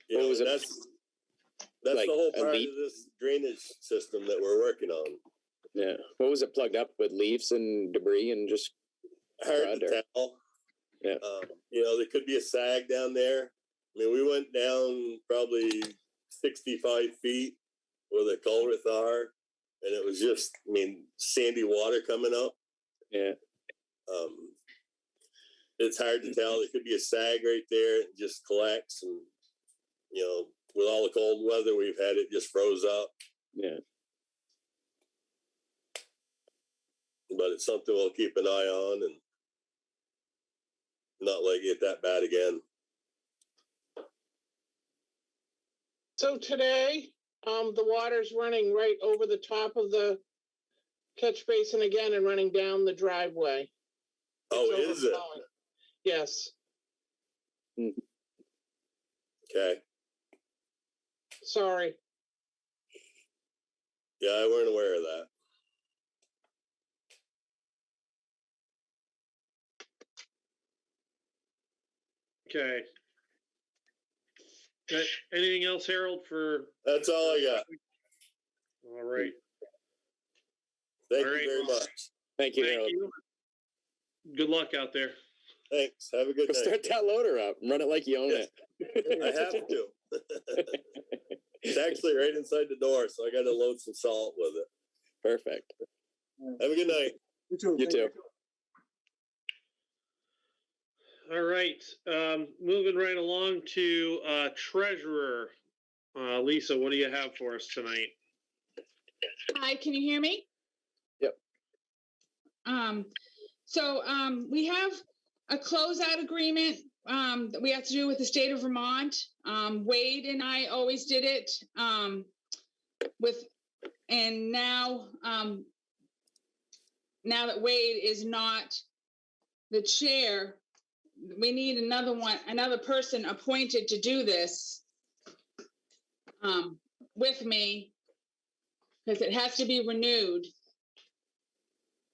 You What know, was it? That's Like the whole a part leak? of this drainage system that we're working on. yeah, what was it plugged up with? Leaves and debris and just Hard to Crud or- tell. Yeah. You know, there could be a sag down there. I mean, we went down probably 65 feet where the culverts are, and it was just, I mean, sandy water coming up. yeah. It's hard to tell. There could be a sag right there. It just collects, and you know, with all the cold weather we've had, it just froze up. Yeah. But it's something we'll keep an eye on and not let it get that bad again. So today, the water's running right over the top of the catch basin again and running down the driveway. Oh, It's is it? overflowing. Yes, Okay. sorry. Yeah, I weren't aware of that. Okay. Anything else, Harold, for, That's all I got. all right. Thank All you right. very much. Thank you, Thank Harold. you. Good luck out there. Thanks. Have a good Go night. start that loader up. Run it like you own Yes. it. I have to. It's actually right inside the door, so I got to load some salt with it. Perfect. Have a good night. You too. You Thank too. All right, moving right along to treasurer. Lisa, what do you have for us tonight? Hi, can you hear me? Yep. So we have a closeout agreement that we have to do with the state of Vermont. Wade and I always did it and now that Wade is not the chair, we need another person appointed to do this with me, because it has to be renewed.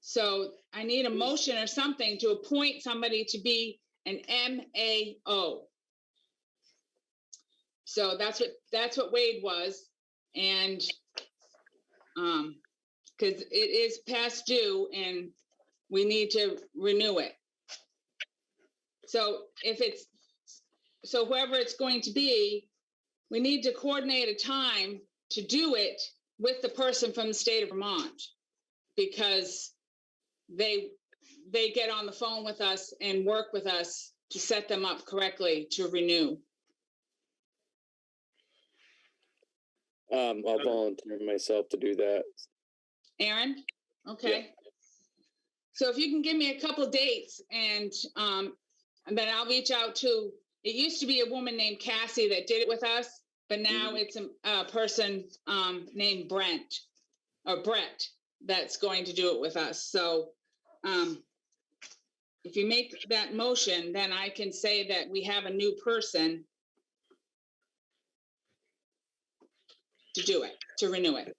So I need a motion or something to appoint somebody to be an MAO. So that's what Wade was, and because it is past due and we need to renew it. So whoever it's going to be, we need to coordinate a time to do it with the person from the state of Vermont, because they get on the phone with us and work with us to set them up correctly to renew. I'll volunteer myself to do that. Aaron? Okay. So if you can give me a couple dates and then I'll reach out to, it used to be a woman named Cassie that did it with us, but now it's a person named Brett that's going to do it with us. So if you make that motion, then I can say that we have a new person to do it, to renew it.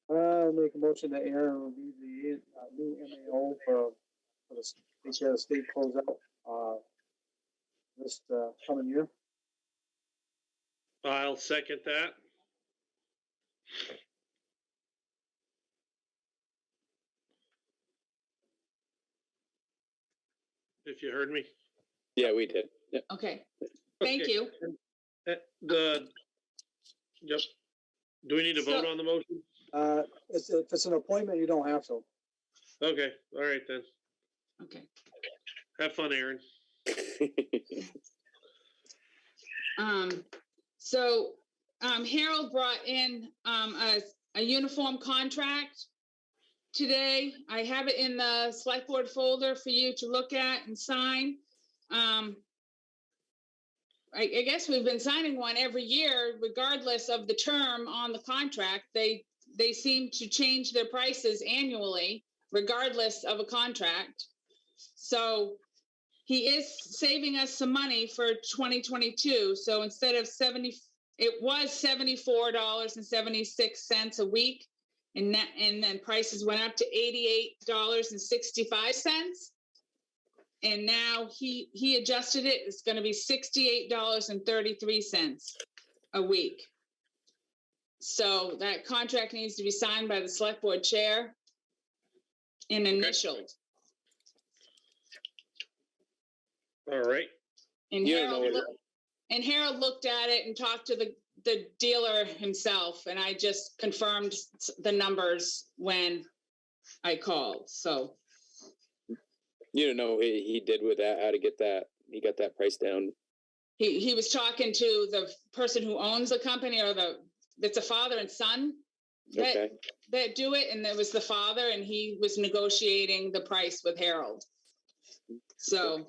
I'll make a motion that Aaron will be the new MAO for the state closeout this coming year. I'll second that. if you heard me. Yeah, we did. Yeah. Okay, thank Okay. you. Yep. Do we need to So- vote on the motion? If it's an appointment, you don't have to. Okay, all right then. Okay. Have fun, Aaron. Harold brought in, a uniform contract today. I have it in the select board folder for you to look at and sign. I guess we've been signing one every year, regardless of the term on the contract. They seem to change their prices annually, regardless of a contract. So he is saving us some money for 2022. So instead of it was $74.76 a week. And then prices went up to $88.65. And now he adjusted it. It's going to be $68.33 a week. So that contract needs to be signed by the select board chair and initialed. All right. And You don't know Harold looked at it and talked to the dealer himself, and I just confirmed the numbers when I called. So You don't know what he did with that, how to get that, he got that price down. he was talking to the person who owns the company, or it's a father and son Okay. that do it, and it was the father, and he was negotiating the price with Harold. So,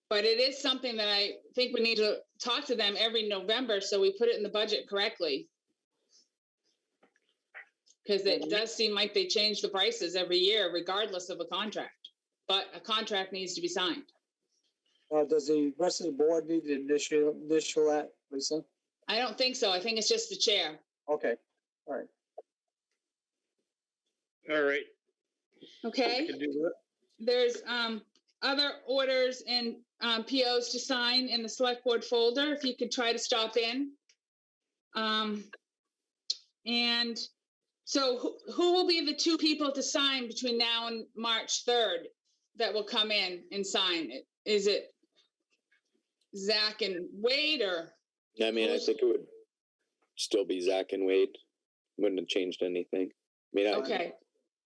but it is something that I think we need to talk to them every November, so we put it in the budget correctly. Because it does seem like they change the prices every year, regardless of a contract. But a contract needs to be signed. Does the rest of the board need to initial that, Lisa? I don't think so. I think it's just the chair. Okay, all right. All right. Okay. We can do that. There's other orders and POs to sign in the select board folder, if you could try to stop in. And so who will be the two people to sign between now and March 3rd that will come in and sign it? Is it Zach and Wade, or? I mean, I think it would still be Zach and Wade. Wouldn't have changed anything. I mean, Okay,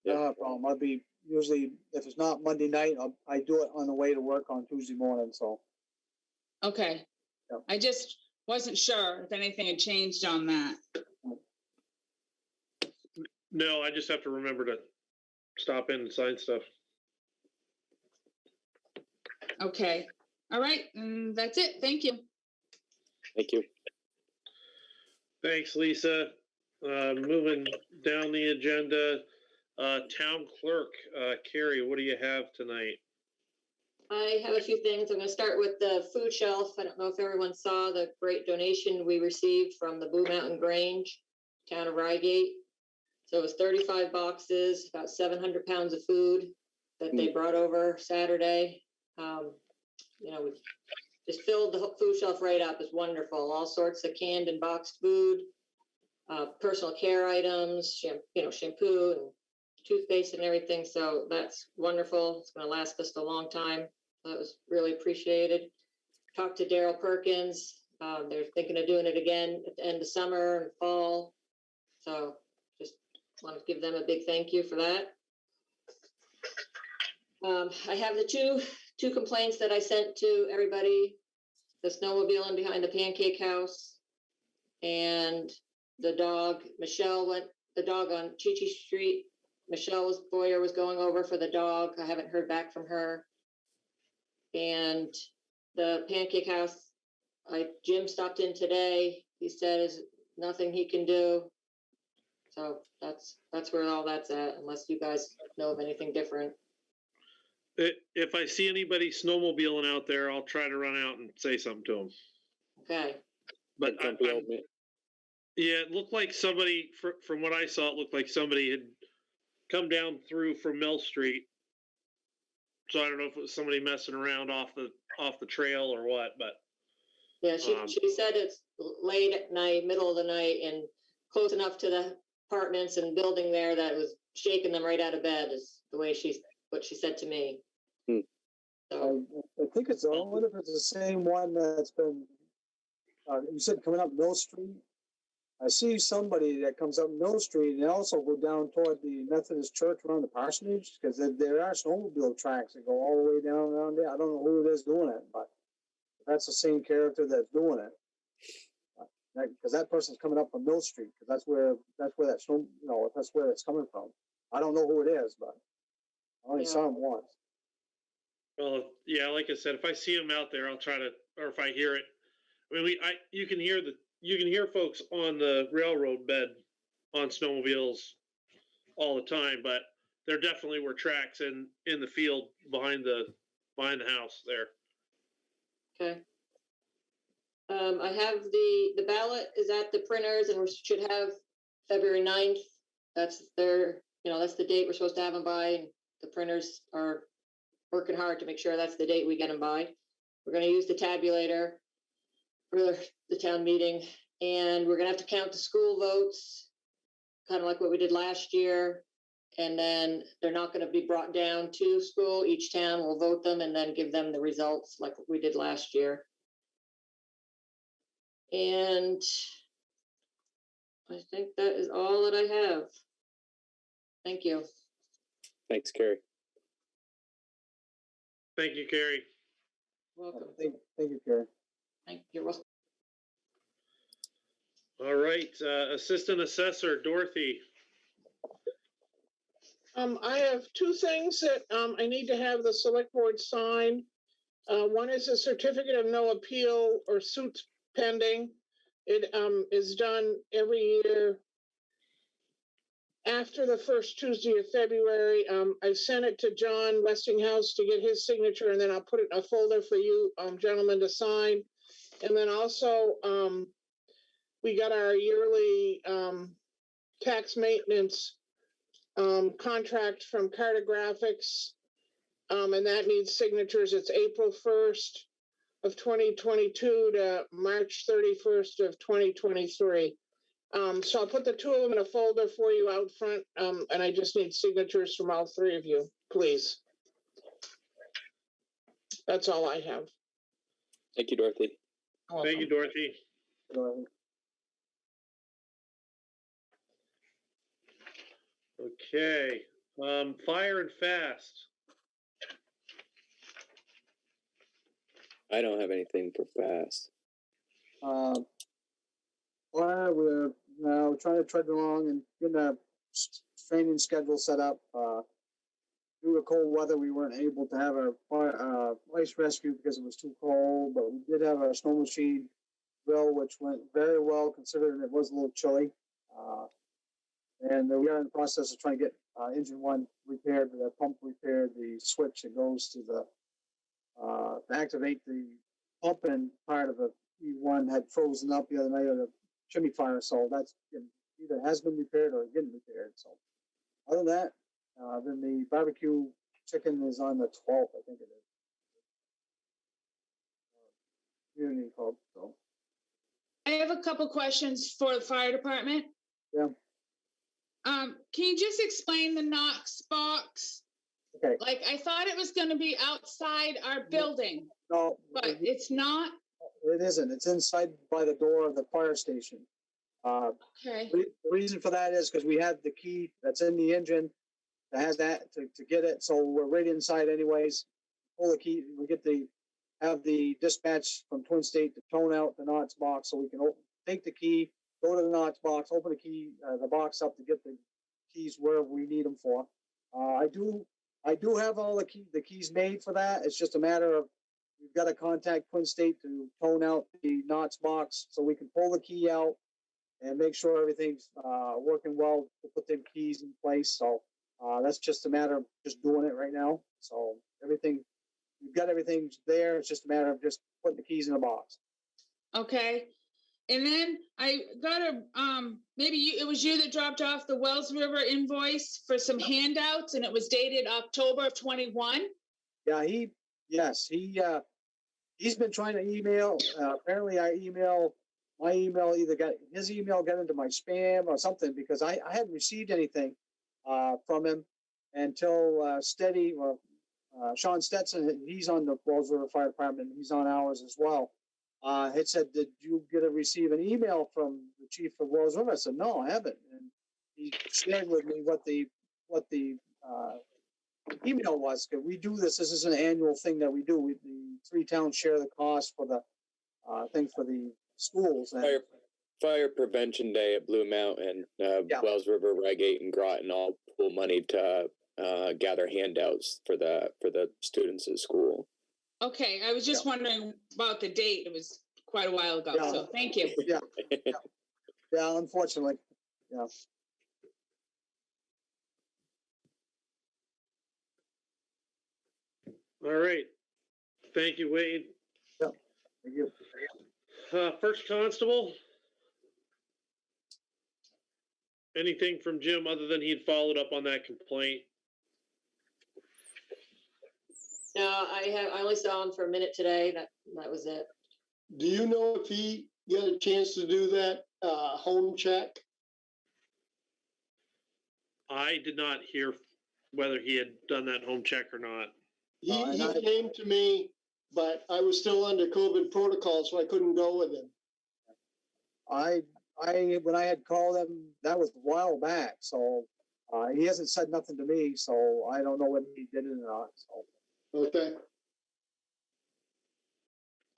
I don't have a problem. I'll be usually, if it's not Monday night, I do it on the way to work on Tuesday morning, so. okay. Yep. I just wasn't sure if anything had changed on that. No, I just have to remember to stop in and sign stuff. Okay, all right, that's it. Thank you. thank you. Thanks, Lisa. Moving down the agenda, town clerk, Carrie, what do you have tonight? I have a few things. I'm going to start with the food shelf. I don't know if everyone saw the great donation we received from the Blue Mountain Grange, town of Reigate. So it was 35 boxes, about 700 pounds of food that they brought over Saturday. We just filled the food shelf right up. It's wonderful. All sorts of canned and boxed food, personal care items, shampoo and toothpaste and everything. So that's wonderful. It's going to last us a long time. That was really appreciated. Talked to Daryl Perkins. They're thinking of doing it again at the end of summer and fall. So just want to give them a big thank you for that. I have the two complaints that I sent to everybody: the snowmobiling behind the Pancake House and the dog. The dog on Chi-Chi Street. Michelle Boyer was going over for the dog. I haven't heard back from her. And the Pancake House, Jim stopped in today. He said there's nothing he can do. So that's where all that's at, unless you guys know of anything different. If I see anybody snowmobiling out there, I'll try to run out and say something to them. Okay. But yeah, it looked like somebody, from what I saw, it looked like somebody had come down through from Mill Street. So I don't know if it was somebody messing around off the trail or what, but. Yeah, she said it's late at night, middle of the night, and close enough to the apartments and building there that it was shaking them right out of bed, is the way what she said to me. So, I think it's, I wonder if it's the same one that's been, you said coming up Mill Street. I see somebody that comes up Mill Street and they also go down toward the Methodist Church around the parsonage, because there are snowmobile tracks that go all the way down around there. I don't know who it is doing it, but that's the same character that's doing it. Because that person's coming up from Mill Street, because that's where that snow, that's where it's coming from. I don't know who it is, but I only saw him once. Well, yeah, like I said, if I see him out there, I'll try to, or if I hear it. I mean, you can hear folks on the railroad bed on snowmobiles all the time, but there definitely were tracks in the field behind the house there. okay. I have the ballot is at the printers and we should have February 9th. That's that's the date we're supposed to have them by. And the printers are working hard to make sure that's the date we get them by. We're going to use the tabulator for the town meeting, and we're going to have to count the school votes, kind of like what we did last year. And then they're not going to be brought down to school. Each town will vote them and then give them the results like we did last year. And I think that is all that I have. Thank you. Thanks, Carrie. Thank you, Carrie. Welcome. Thank you, Carrie. You're welcome. All right, Assistant Assessor Dorothy. I have two things that I need to have the select board sign. One is a certificate of no appeal or suit pending. It is done every year after the first Tuesday of February. I sent it to John Westinghouse to get his signature, and then I'll put it in a folder for you gentlemen to sign. And then also we got our yearly tax maintenance contract from Cartographics, and that needs signatures. It's April 1st of 2022 to March 31st of 2023. So I'll put the two of them in a folder for you out front, and I just need signatures from all three of you, please. That's all I have. Thank you, Dorothy. Thank you, Dorothy. Okay, Fire and Fast. I don't have anything for fast. Well, we're now trying to tread along and get a training schedule set up. Due to cold weather, we weren't able to have our ice rescue because it was too cold, but we did have our snow machine drill, which went very well considering it was a little chilly. And we are in the process of trying to get engine one repaired, the pump repaired, the switch that goes to the to activate the pumping part of the E1 had frozen up the other night of the chimney fire, so that's either has been repaired or getting repaired. So other than that, then the barbecue chicken is on the 12th, I think it is. Community club. So I have a couple questions for the fire department. yeah. Can you just explain the Knox box? Okay. Like, I thought it was going to be outside our building, No, but it's not. it isn't. It's inside by the door of the fire station. Okay. The reason for that is because we have the key that's in the engine that has that to get it. So we're right inside anyways. Pull the key. We have the dispatch from Twin State to tone out the Knox box so we can take the key, go to the Knox box, open the box up to get the keys wherever we need them for. I do have all the keys made for that. It's just a matter of we've got to contact Twin State to tone out the Knox box so we can pull the key out and make sure everything's working well to put them keys in place. So that's just a matter of just doing it right now. So we've got everything there. It's just a matter of just putting the keys in the box. Okay. And then I got it was you that dropped off the Wells River invoice for some handouts, and it was dated October of 21. Yeah, he's been trying to email. Apparently my email either got into my spam or something, because I hadn't received anything from him until Sean Stetson, he's on the Wells River Fire Department. He's on ours as well. Had said, did you receive an email from the chief of Wells River? I said, no, I haven't. And he shared with me what the email was. 'Cause we do this. This is an annual thing that we do. The 3 towns share the cost for the thing for the schools. And Fire Prevention Day at Blue Mountain, Wells River, Reigate, and Groton all pool money to gather handouts for the students at school. Okay, I was just wondering about the date. It was quite a while ago, Yeah. so thank you. Yeah, unfortunately, yeah. All right. Thank you, Wade. Thank you. First constable. Anything from Jim other than he'd followed up on that complaint? No, I only saw him for a minute today. That was it. Do you know if he got a chance to do that home check? I did not hear whether he had done that home check or not. He came to me, but I was still under COVID protocol, so I couldn't go with him. When I had called him, that was a while back, so he hasn't said nothing to me, so I don't know whether he did it or not. So. Okay.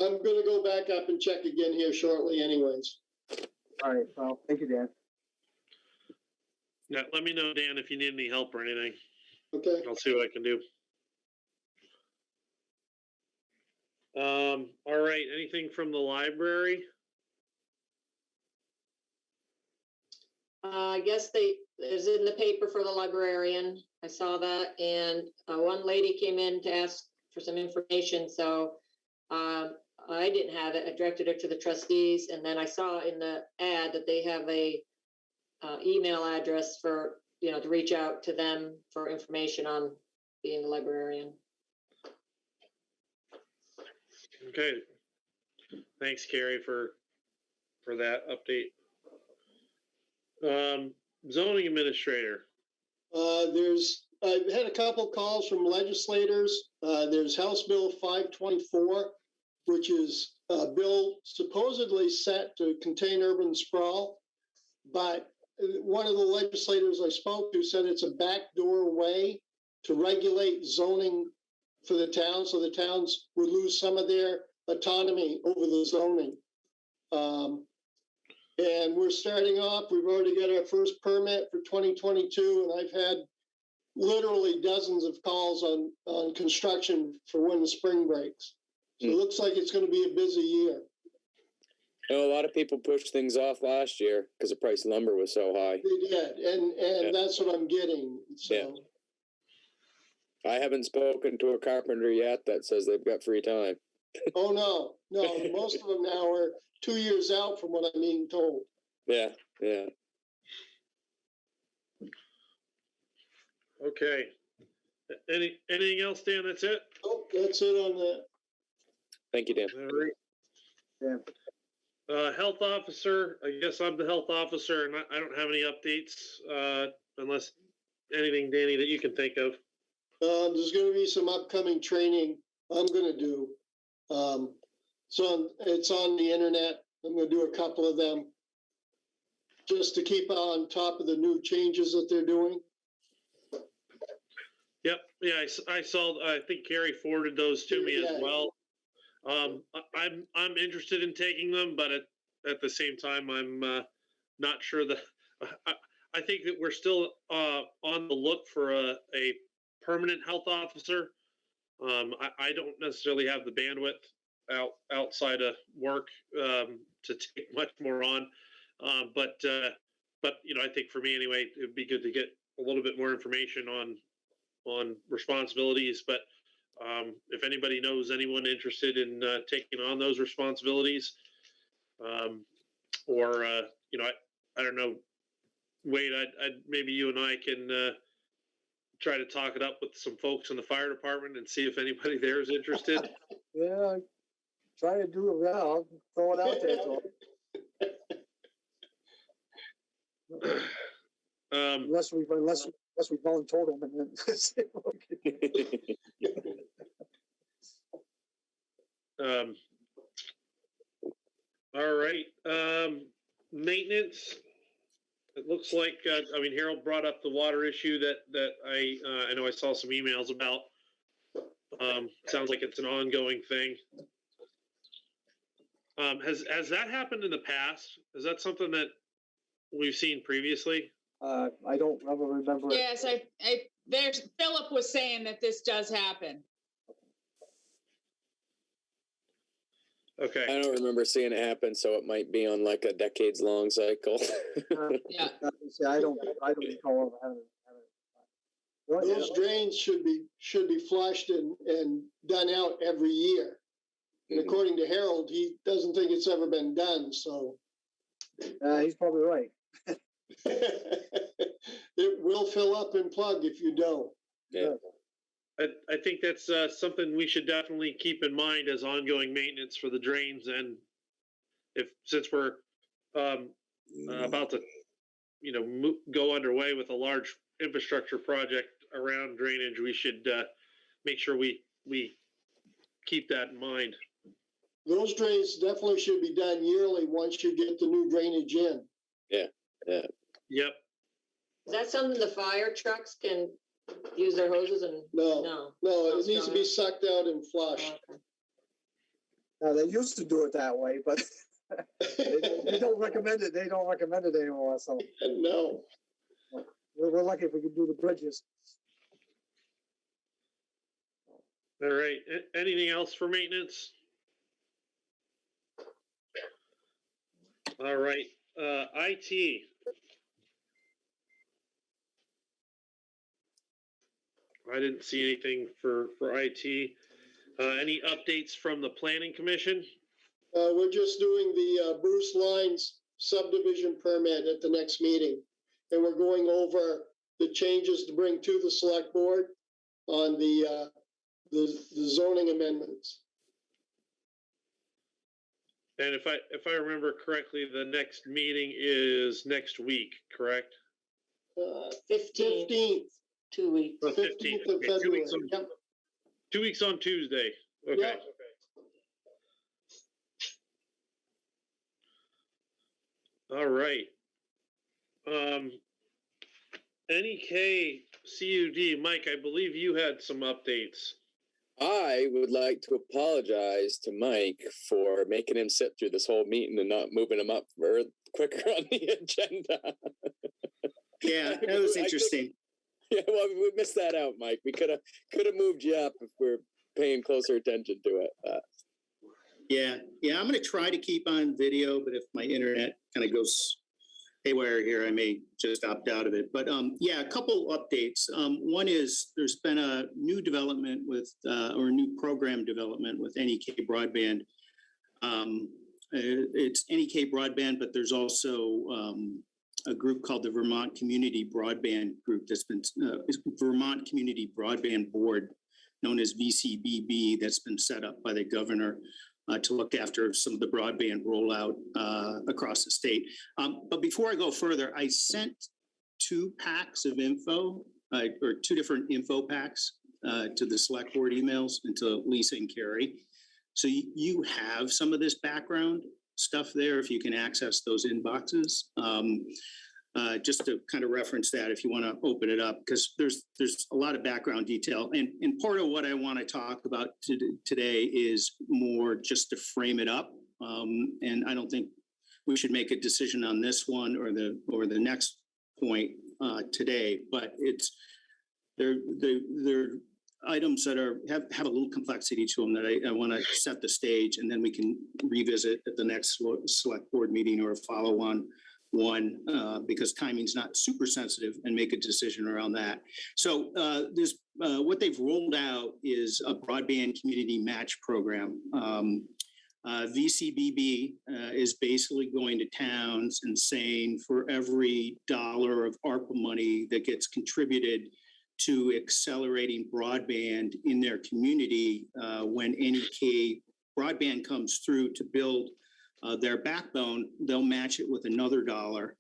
I'm gonna go back up and check again here shortly anyways. All right, well, thank you, Dan. Yeah, let me know, Dan, if you need any help or anything. Okay. I'll see what I can do. All right, anything from the library? I guess it's in the paper for the librarian. I saw that, and one lady came in to ask for some information, so I didn't have it. I directed her to the trustees, and then I saw in the ad that they have a email address for, to reach out to them for information on being a librarian. Okay. Thanks, Carrie, for that update. Zoning administrator. I've had a couple calls from legislators. There's House Bill 524, which is a bill supposedly set to contain urban sprawl. But one of the legislators I spoke to said it's a backdoor way to regulate zoning for the town, so the towns would lose some of their autonomy over the zoning. And we're starting off, we've already got our first permit for 2022, and I've had literally dozens of calls on construction for when the spring breaks. So it looks like it's going to be a busy year. A lot of people pushed things off last year because the price of lumber was so high. They did, and that's what I'm getting. So. Yeah. I haven't spoken to a carpenter yet that says they've got free time. Oh, no. Most of them now are 2 years out from what I'm being told. Yeah. Okay. Anything else, Dan? That's it? Oh, that's it on that. Thank you, Dan. All right. Yeah. Health officer, I guess I'm the health officer, and I don't have any updates, unless anything, Danny, that you can think of. There's going to be some upcoming training I'm going to do. So it's on the internet. I'm going to do a couple of them just to keep on top of the new changes that they're doing. Yep. Yeah, I saw. I think Carrie forwarded those to me as well. I'm interested in taking them, but at the same time, I'm not sure that. I think that we're still on the look for a permanent health officer. I don't necessarily have the bandwidth outside of work to take much more on, but I think for me anyway, it'd be good to get a little bit more information on responsibilities. But if anybody knows anyone interested in taking on those responsibilities, or I don't know, Wade, I'd maybe you and I can try to talk it up with some folks in the fire department and see if anybody there is interested. Yeah, try to do it. Yeah, I'll throw it out there. So. Unless we volunteer them, and then All right, maintenance. It looks like, I mean, Harold brought up the water issue that I know I saw some emails about. Sounds like it's an ongoing thing. Has that happened in the past? Is that something that we've seen previously? I don't ever remember. Yes, there's, Philip was saying that this does happen. Okay. I don't remember seeing it happen, so it might be on like a decades-long cycle. Yeah. See, I don't recall ever having. Those drains should be flushed and done out every year. And according to Harold, he doesn't think it's ever been done, so. He's probably right. It will fill up and plug if you don't. Yeah. I think that's something we should definitely keep in mind as ongoing maintenance for the drains. And since we're about to, go underway with a large infrastructure project around drainage, we should make sure we keep that in mind. Those drains definitely should be done yearly once you get the new drainage in. Yeah. Yep. Is that something the fire trucks can use their hoses and? No, it needs to be sucked out and flushed. Okay. Now, they used to do it that way, but they don't recommend it. They don't recommend it anymore. So No. we're lucky if we can do the bridges. All right. Anything else for maintenance? All right. IT. I didn't see anything for IT. Any updates from the Planning Commission? We're just doing the Bruce Lines subdivision permit at the next meeting. And we're going over the changes to bring to the select board on the zoning amendments. And if I remember correctly, the next meeting is next week, correct? 15th. 2 weeks. 15th. of Okay, February. 2 weeks on Tuesday. Okay. Yep. All right. NEK CUD, Mike, I believe you had some updates. I would like to apologize to Mike for making him sit through this whole meeting and not moving him up quicker on the agenda. Yeah, that was interesting. Yeah, well, we missed that out, Mike. We could have moved you up if we're paying closer attention to it. Yeah, I'm going to try to keep on video, but if my internet kind of goes haywire here, I may just opt out of it. But yeah, a couple updates. One is there's been a new development or a new program development with NEK Broadband. It's NEK Broadband, but there's also a group called the Vermont Community Broadband Group that's been Vermont Community Broadband Board, known as VCBB, that's been set up by the governor to look after some of the broadband rollout across the state. But before I go further, I sent 2 packs of info, or 2 different info packs to the select board emails and to Lisa and Carrie. So you have some of this background stuff there if you can access those inboxes. Just to kind of reference that if you want to open it up, because there's a lot of background detail. And part of what I want to talk about today is more just to frame it up. And I don't think we should make a decision on this one or the next point today, but they're items that have a little complexity to them that I want to set the stage, and then we can revisit at the next select board meeting or a follow-on one, because timing's not super sensitive, and make a decision around that. So what they've rolled out is a broadband community match program. VCBB is basically going to towns and saying for every $1 of ARPA money that gets contributed to accelerating broadband in their community, when NEK Broadband comes through to build their backbone, they'll match it with another $1.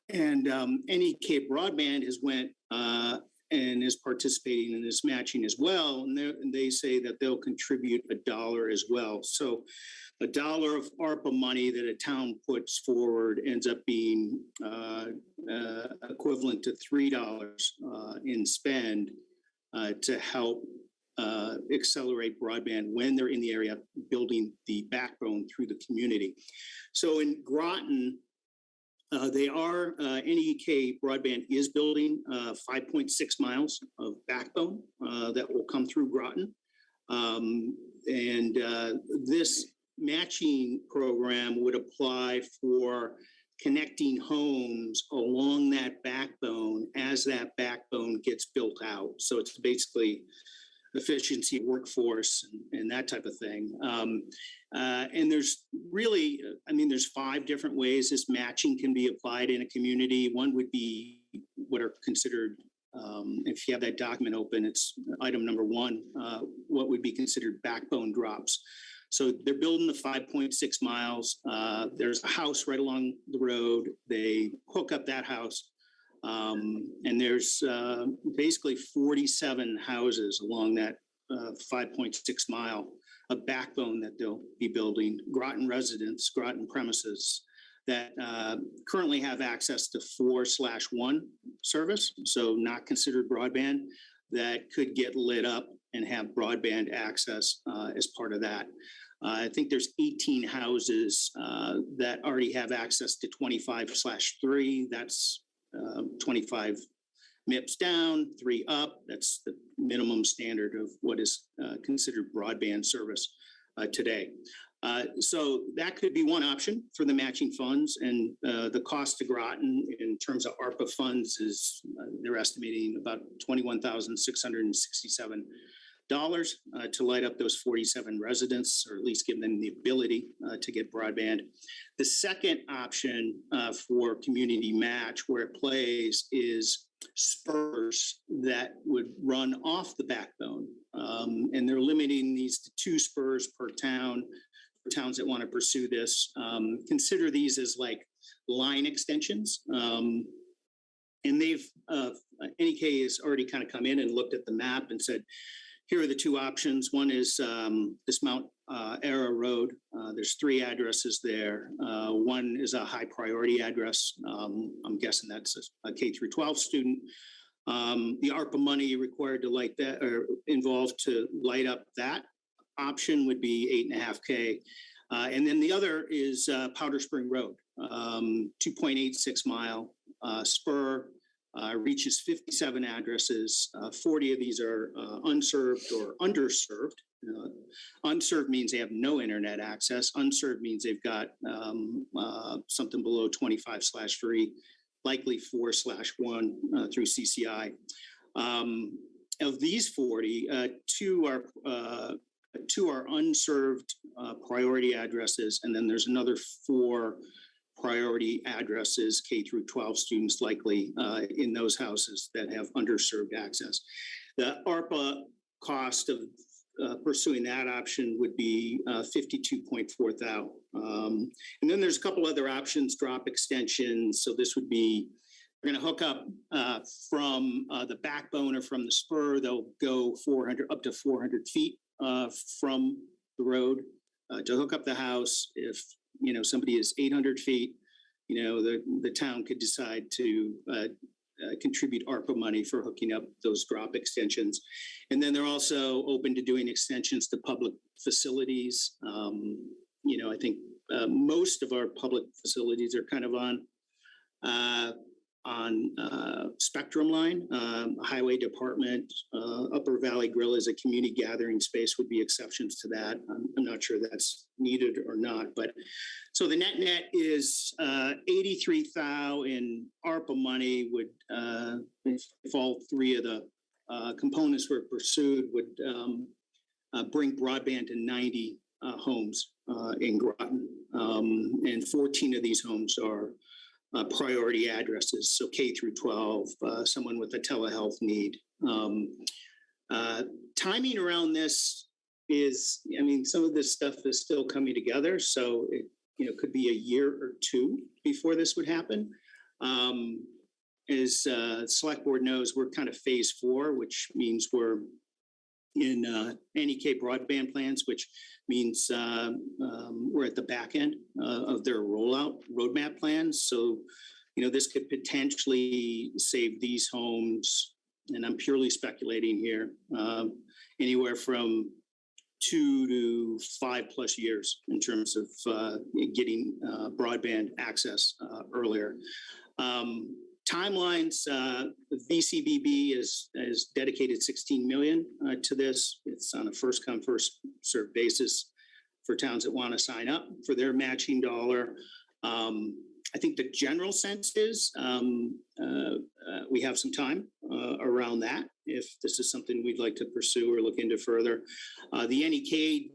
And NEK Broadband has went and is participating in this matching as well. And they say that they'll contribute $1 as well. So $1 of ARPA money that a town puts forward ends up being equivalent to $3 in spend to help accelerate broadband when they're in the area building the backbone through the community. So in Groton, NEK Broadband is building 5.6 miles of backbone that will come through Groton. This matching program would apply for connecting homes along that backbone as that backbone gets built out. So it's basically efficiency workforce and that type of thing. And there's really, there's 5 different ways this matching can be applied in a community. One would be what are considered, if you have that document open, it's item number 1, what would be considered backbone drops. So they're building the 5.6 miles. There's a house right along the road. They hook up that house. And there's basically 47 houses along that 5.6 mile of backbone that they'll be building. Groton residents, Groton premises that currently have access to 4/1 service, so not considered broadband, that could get lit up and have broadband access as part of that. I think there's 18 houses that already have access to 25/3. That's 25 MIPS down, 3 up. That's the minimum standard of what is considered broadband service today. So that could be one option for the matching funds, and the cost to Groton in terms of ARPA funds is they're estimating about $21,667 to light up those 47 residents, or at least give them the ability to get broadband. The second option for community match where it plays is spurs that would run off the backbone. And they're limiting these to 2 spurs per town for towns that want to pursue this. Consider these as like line extensions. And they've, NEK has already kind of come in and looked at the map and said, here are the 2 options. One is this Mount Era Road. There's 3 addresses there. One is a high priority address. I'm guessing that's a K through 12 student. The ARPA money required to light that or involved to light up that option would be $8.5K. And then the other is Powder Spring Road, 2.86 mile spur. Reaches 57 addresses. 40 of these are unserved or underserved. Unserved means they have no internet access. Unserved means they've got something below 25/3, likely 4/1 through CCI. Of these 40, 2 are unserved priority addresses, and then there's another 4 priority addresses, K through 12 students likely in those houses that have underserved access. The ARPA cost of pursuing that option would be $52.4 thousand. And then there's a couple other options, drop extensions. So this would be, we're going to hook up from the backbone or from the spur. They'll go up to 400 feet from the road to hook up the house. If somebody is 800 feet, the town could decide to contribute ARPA money for hooking up those drop extensions. And then they're also open to doing extensions to public facilities. I think most of our public facilities are kind of on Spectrum line. Highway Department, Upper Valley Grill as a community gathering space would be exceptions to that. I'm not sure that's needed or not, but so the net is 83,000 in ARPA money would, if all 3 of the components were pursued, would bring broadband to 90 homes in Groton, and 14 of these homes are priority addresses, so K through 12, someone with a telehealth need. Timing around this is, some of this stuff is still coming together, so it could be a year or 2 before this would happen. as select board knows, we're kind of phase 4, which means we're in NEK broadband plans, which means we're at the back end of their rollout roadmap plans. So, this could potentially save these homes, and I'm purely speculating here, anywhere from 2 to 5+ years in terms of getting broadband access earlier. Timelines, VCBB is dedicated 16 million to this. It's on a first come, first served basis for towns that want to sign up for their matching dollar. I think the general sense is we have some time around that if this is something we'd like to pursue or look into further. The NEK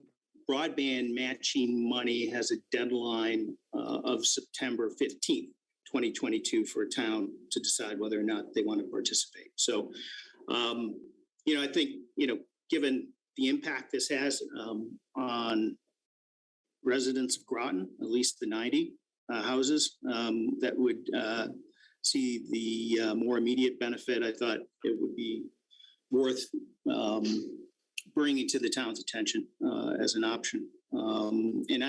broadband matching money has a deadline of September 15th. 2022 for a town to decide whether or not they want to participate. So, I think, given the impact this has on residents of Groton, at least the 90 houses that would see the more immediate benefit, I thought it would be worth bringing to the town's attention as an option. And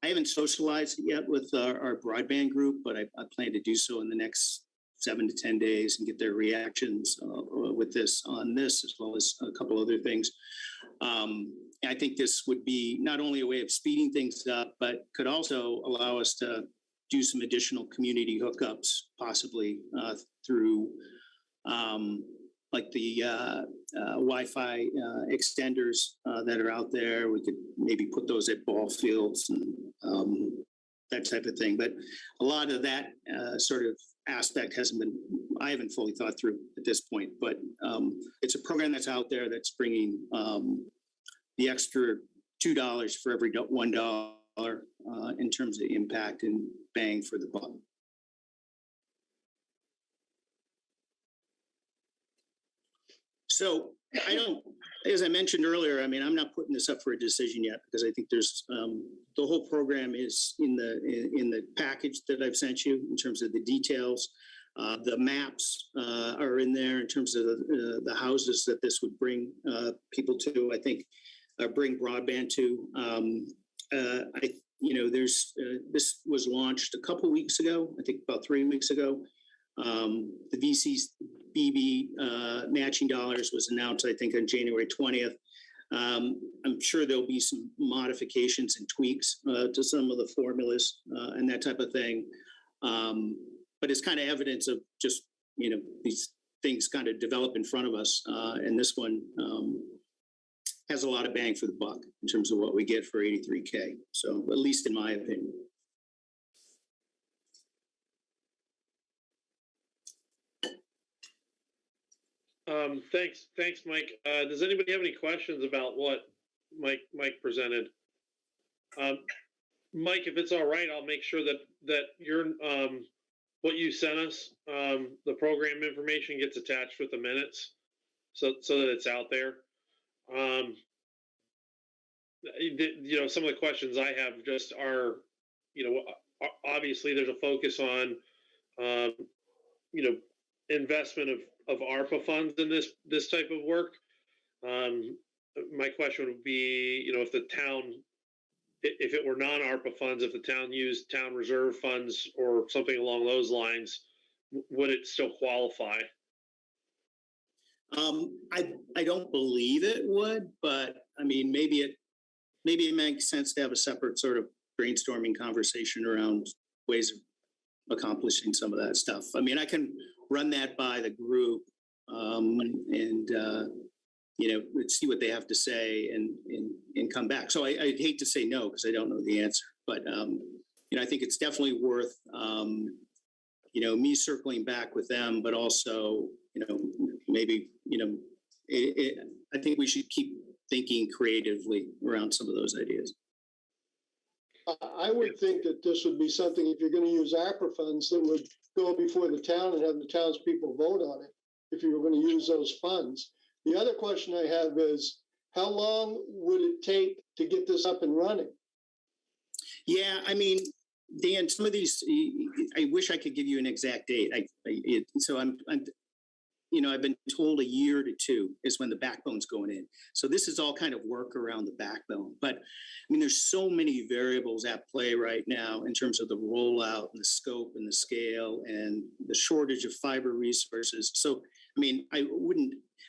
I haven't socialized yet with our broadband group, but I plan to do so in the next 7 to 10 days and get their reactions with this on this, as well as a couple other things. I think this would be not only a way of speeding things up, but could also allow us to do some additional community hookups, possibly through like the Wi-Fi extenders that are out there. We could maybe put those at ball fields and that type of thing. But a lot of that sort of aspect I haven't fully thought through at this point. But it's a program that's out there that's bringing the extra $2 for every $1 in terms of impact and bang for the buck. So as I mentioned earlier, I'm not putting this up for a decision yet because I think there's the whole program is in the package that I've sent you in terms of the details. The maps are in there in terms of the houses that this would bring people to. I think bring broadband to. This was launched a couple weeks ago. I think about 3 weeks ago. The VCBB matching dollars was announced, I think, on January 20th. I'm sure there'll be some modifications and tweaks to some of the formulas and that type of thing. But it's kind of evidence of just, these things kind of develop in front of us. And this one has a lot of bang for the buck in terms of what we get for 83K. So at least in my opinion. Thanks, Mike. Does anybody have any questions about what Mike presented? Mike, if it's all right, I'll make sure that your what you sent us, the program information gets attached with the minutes, so that it's out there. Some of the questions I have just are, obviously there's a focus on, investment of ARPA funds in this type of work. My question would be, if the town, if it were non-ARPA funds, if the town used town reserve funds or something along those lines, would it still qualify? I don't believe it would, but maybe it makes sense to have a separate sort of brainstorming conversation around ways of accomplishing some of that stuff. I can run that by the group and see what they have to say and come back. So I'd hate to say no because I don't know the answer, but I think it's definitely worth me circling back with them, but also maybe I think we should keep thinking creatively around some of those ideas. I would think that this would be something, if you're going to use ARPA funds, that would go before the town and have the townspeople vote on it if you were going to use those funds. The other question I have is, how long would it take to get this up and running? Yeah, Dan, some of these, I wish I could give you an exact date. I've been told a year to 2 is when the backbone's going in. So this is all kind of work around the backbone. But I mean, there's so many variables at play right now in terms of the rollout and the scope and the scale and the shortage of fiber resources. So, I mean,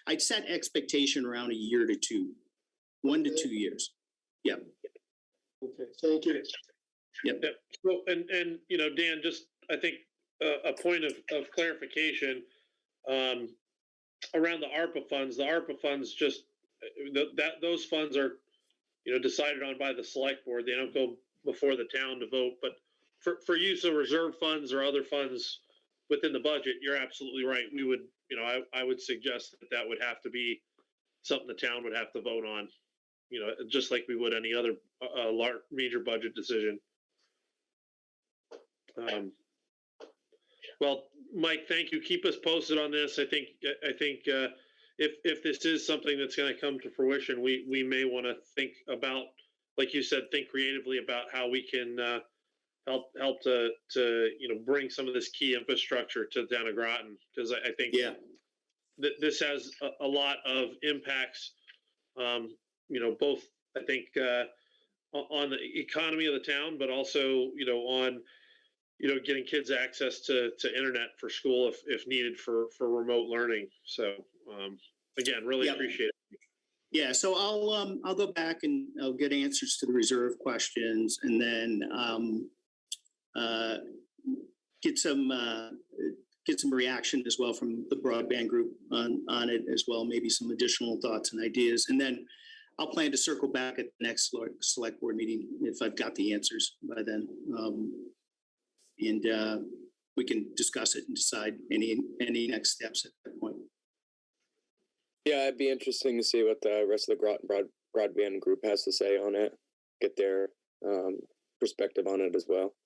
I'd set expectation around a year to 2, 1 to 2 years. Yeah. Okay, thank you. Yep. Well, and Dan, just I think a point of clarification around the ARPA funds. The ARPA funds just those funds are decided on by the select board. They don't go before the town to vote. But for use of reserve funds or other funds within the budget, you're absolutely right. We would I would suggest that would have to be something the town would have to vote on. Just like we would any other large major budget decision. Well, Mike, thank you. Keep us posted on this. I think if this is something that's going to come to fruition, we may want to think about, like you said, think creatively about how we can help to bring some of this key infrastructure to the town of Groton, because I think that this has a lot of impacts. Both I think on the economy of the town, but also on getting kids access to internet for school if needed for remote learning. So again, really appreciate it. Yeah, so I'll go back and I'll get answers to the reserve questions, and then get some reaction as well from the broadband group on it as well. Maybe some additional thoughts and ideas, and then I'll plan to circle back at the next select board meeting if I've got the answers by then. And we can discuss it and decide any next steps at that point. Yeah, it'd be interesting to see what the rest of the Groton broadband group has to say on it, get their perspective on it as well.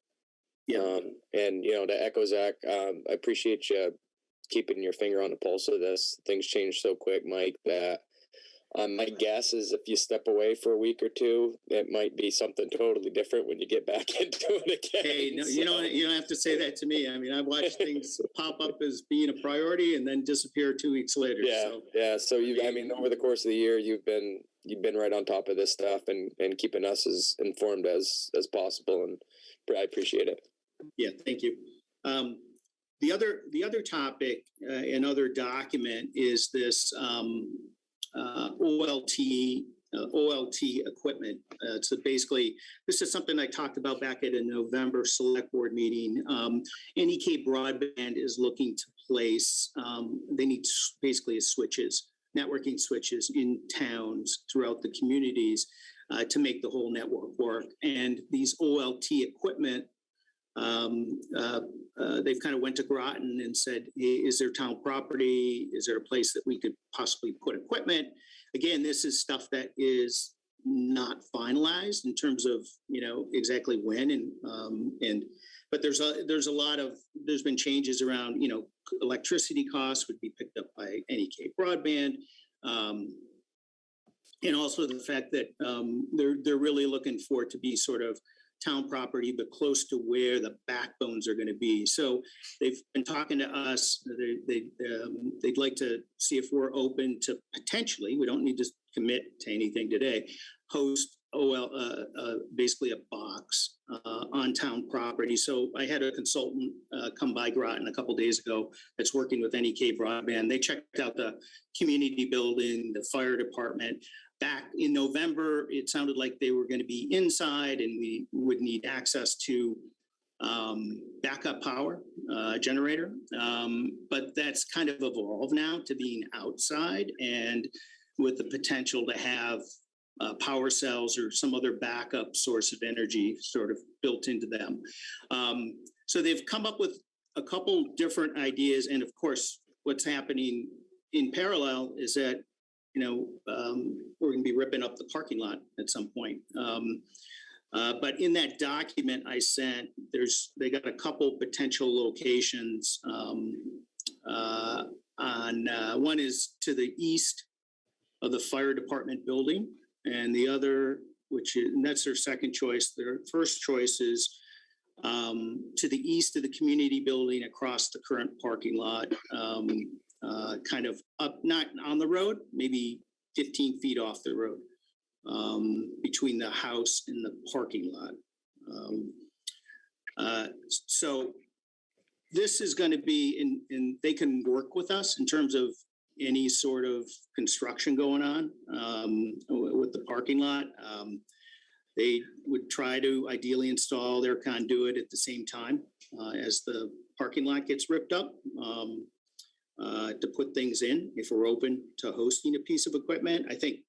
Yeah. And to echo Zach, I appreciate you keeping your finger on the pulse of this. Things change so quick, Mike, that my guess is if you step away for a week or 2, it might be something totally different when you get back into it again. Hey, no, you don't have to say that to me. I mean, I've watched things pop up as being a priority and then disappear 2 weeks later. Yeah. So over the course of the year, you've been right on top of this stuff and keeping us as informed as possible, and I appreciate it. Yeah, thank you. The other topic, another document is this. OLT equipment. So basically, this is something I talked about back at a November select board meeting. NEK Broadband is looking to place, they need basically networking switches in towns throughout the communities to make the whole network work. And these OLT equipment, they've kind of went to Groton and said, hey, is there town property? Is there a place that we could possibly put equipment? Again, this is stuff that is not finalized in terms of, exactly when but there's been changes around, electricity costs would be picked up by NEK Broadband. And also the fact that they're really looking for it to be sort of town property, but close to where the backbones are going to be. So they've been talking to us. They'd like to see if we're open to potentially, we don't need to commit to anything today, host basically a box on town property. So I had a consultant come by Groton a couple of days ago that's working with NEK Broadband. They checked out the community building, the fire department. Back in November, it sounded like they were going to be inside and we would need access to backup power generator. But that's kind of evolved now to being outside and with the potential to have power cells or some other backup source of energy sort of built into them. So they've come up with a couple different ideas. And of course, what's happening in parallel is that we're going to be ripping up the parking lot at some point. But in that document I sent, they got a couple potential locations. One is to the east of the fire department building, and the other, and that's their second choice. Their first choice is to the east of the community building across the current parking lot, kind of up, not on the road, maybe 15 feet off the road, between the house and the parking lot. So this is going to be in they can work with us in terms of any sort of construction going on with the parking lot. They would try to ideally install their conduit at the same time as the parking lot gets ripped up to put things in if we're open to hosting a piece of equipment. I think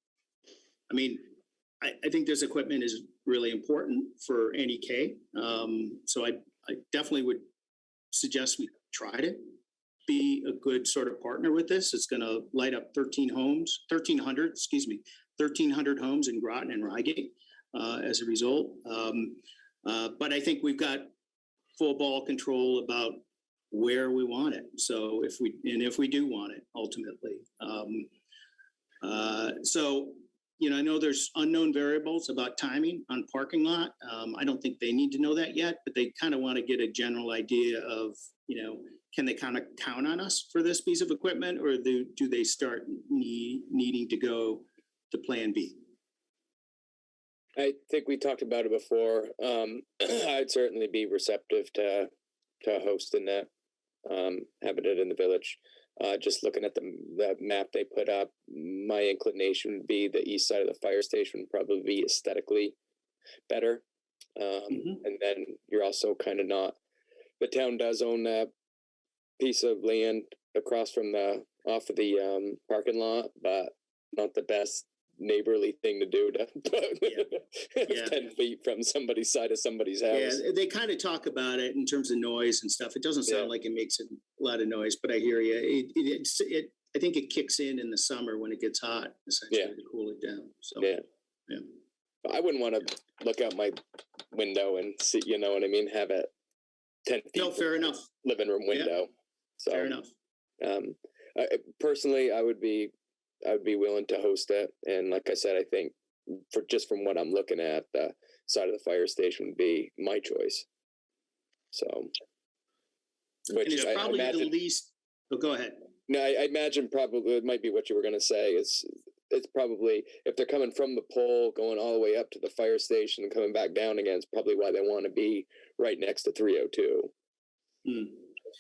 this equipment is really important for NEK. So I definitely would suggest we try to be a good sort of partner with this. It's going to light up 1,300 homes in Groton and Reigate as a result. But I think we've got full ball control about where we want it. So if we do want it ultimately. So, I know there's unknown variables about timing on parking lot. I don't think they need to know that yet, but they kind of want to get a general idea of, can they kind of count on us for this piece of equipment, or do they start needing to go to plan B? I think we talked about it before. I'd certainly be receptive to hosting that, having it in the village. Just looking at the map they put up, my inclination would be the east side of the fire station would probably be aesthetically better. And then you're also kind of not, the town does own that piece of land across from off of the parking lot, but not the best neighborly thing to do to put 10 feet from somebody's side of somebody's house. Yeah, they kind of talk about it in terms of noise and stuff. It doesn't sound like it makes a lot of noise, but I hear you. I think it kicks in the summer when it gets hot, essentially, to cool it down. So yeah. I wouldn't want to look out my window and see, you know what I mean, have it 10 feet. No, fair enough. Living room window. Yeah. So fair enough. Personally, I would be willing to host it, and like I said, I think from what I'm looking at, the side of the fire station would be my choice. So, which and it's probably the least. Oh, go ahead. No, I imagine probably it might be what you were going to say. It's probably, if they're coming from the pole, going all the way up to the fire station and coming back down again, it's probably why they want to be right next to 302.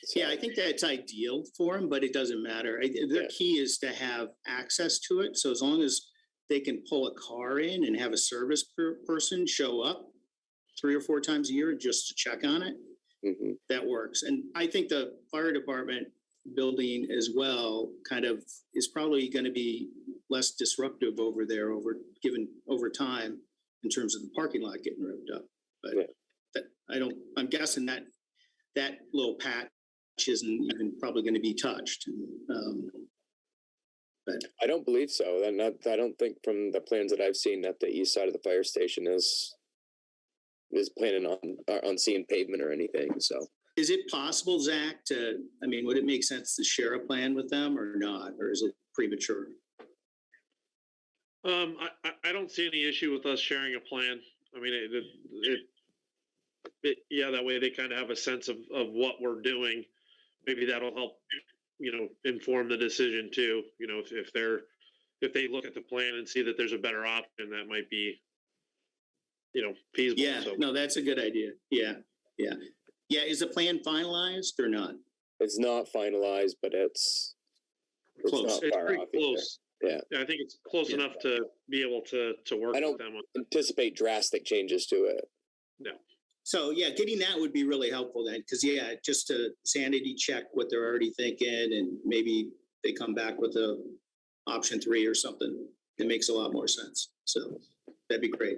So, yeah, I think that's ideal for them, but it doesn't matter. Their key is to have access to it. So as long as they can pull a car in and have a service person show up 3 or 4 times a year just to check on it, that works. And I think the fire department building as well kind of is probably going to be less disruptive over there over time in terms of the parking lot getting ripped up. But I'm guessing that little patch isn't even probably going to be touched. But I don't believe so. I don't think from the plans that I've seen that the east side of the fire station is planning on seeing pavement or anything. So is it possible, Zach, would it make sense to share a plan with them or not, or is it premature? I don't see any issue with us sharing a plan. I mean, that way they kind of have a sense of what we're doing. Maybe that'll help, inform the decision too. If they look at the plan and see that there's a better option, that might be, feasible. Yeah, no, that's a good idea. Yeah. Is the plan finalized or not? It's not finalized, but it's close. It's pretty close. Yeah, I think it's close enough to be able to work with them. Anticipate drastic changes to it. No. So getting that would be really helpful then, because just to sanity check what they're already thinking, and maybe they come back with a option 3 or something. It makes a lot more sense. So that'd be great.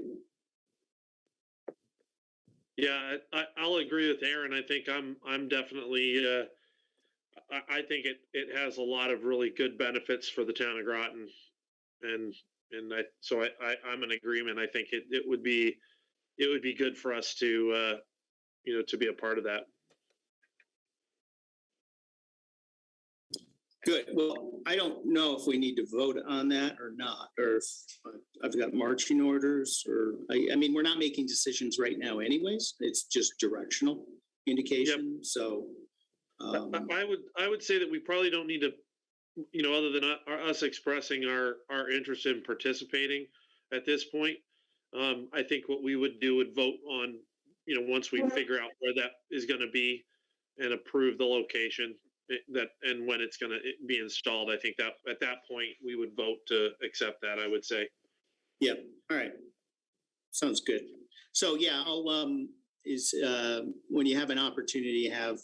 Yeah, I'll agree with Aaron. I think I'm definitely. I think it has a lot of really good benefits for the town of Groton, and I'm in agreement. I think it would be good for us to to be a part of that. Good. Well, I don't know if we need to vote on that or not, or if I've got marching orders, or, I mean, we're not making decisions right now anyways. It's just directional indication, so. I would say that we probably don't need to, other than us expressing our interest in participating at this point. I think what we would do would vote on, once we figure out where that is going to be and approve the location and when it's going to be installed. I think that at that point we would vote to accept that, I would say. Yep. All right. Sounds good. So yeah, I'll, when you have an opportunity, have,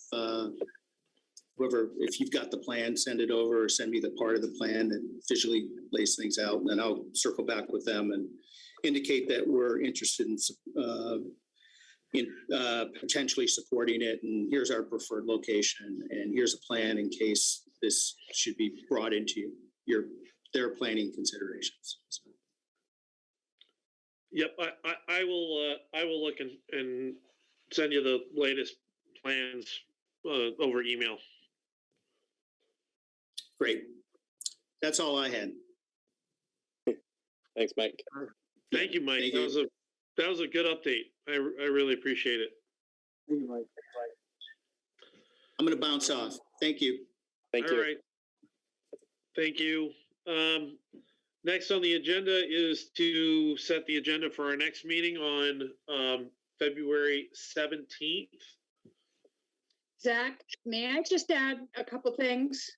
whoever, if you've got the plan, send it over or send me the part of the plan that visually lays things out. And then I'll circle back with them and indicate that we're interested in potentially supporting it. And here's our preferred location. And here's a plan in case this should be brought into their planning considerations. So. Yep. I will look and send you the latest plans over email. Great. That's all I had. Thanks, Mike. Thank you, Mike. Thank you. That was a good update. I really appreciate it. Thank you, Mike. I'm going to bounce off. Thank you. Thank you. All right. Thank you. Next on the agenda is to set the agenda for our next meeting on February 17th. Zach, may I just add a couple things,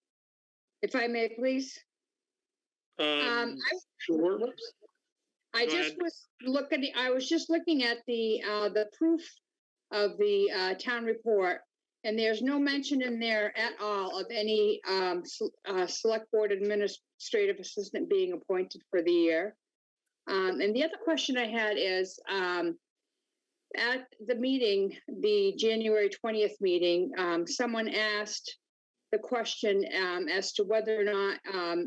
if I may, please? Sure. I was just looking at the proof of the town report, and there's no mention in there at all of any select board administrative assistant being appointed for the year. And the other question I had is, at the meeting, the January 20th meeting, someone asked the question as to whether or not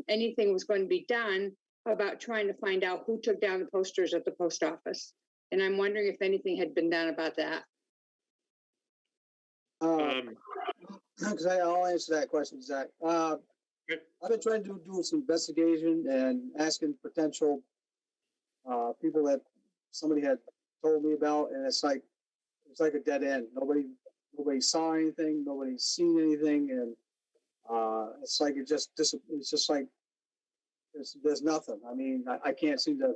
anything was going to be done about trying to find out who took down the posters at the post office. And I'm wondering if anything had been done about that. Because I'll answer that question, Zach. I've been trying to do some investigation and asking potential people that somebody had told me about, and it's like a dead end. Nobody saw anything, nobody's seen anything, and it's like there's nothing. I mean, I can't seem to.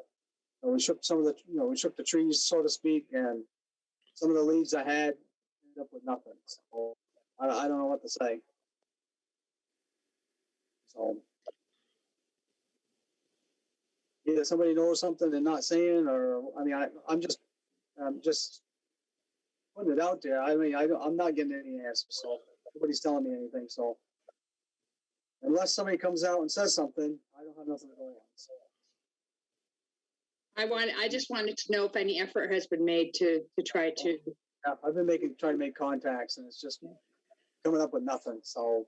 We shook the trees, so to speak, and some of the leads I had ended up with nothing. So I don't know what to say. So either somebody knows something and not saying, or I mean, I'm just putting it out there. I mean, I'm not getting any answers, so nobody's telling me anything. So unless somebody comes out and says something, I don't have nothing to go on. So. I just wanted to know if any effort has been made to try to. Yeah, I've been trying to make contacts, and it's just coming up with nothing. So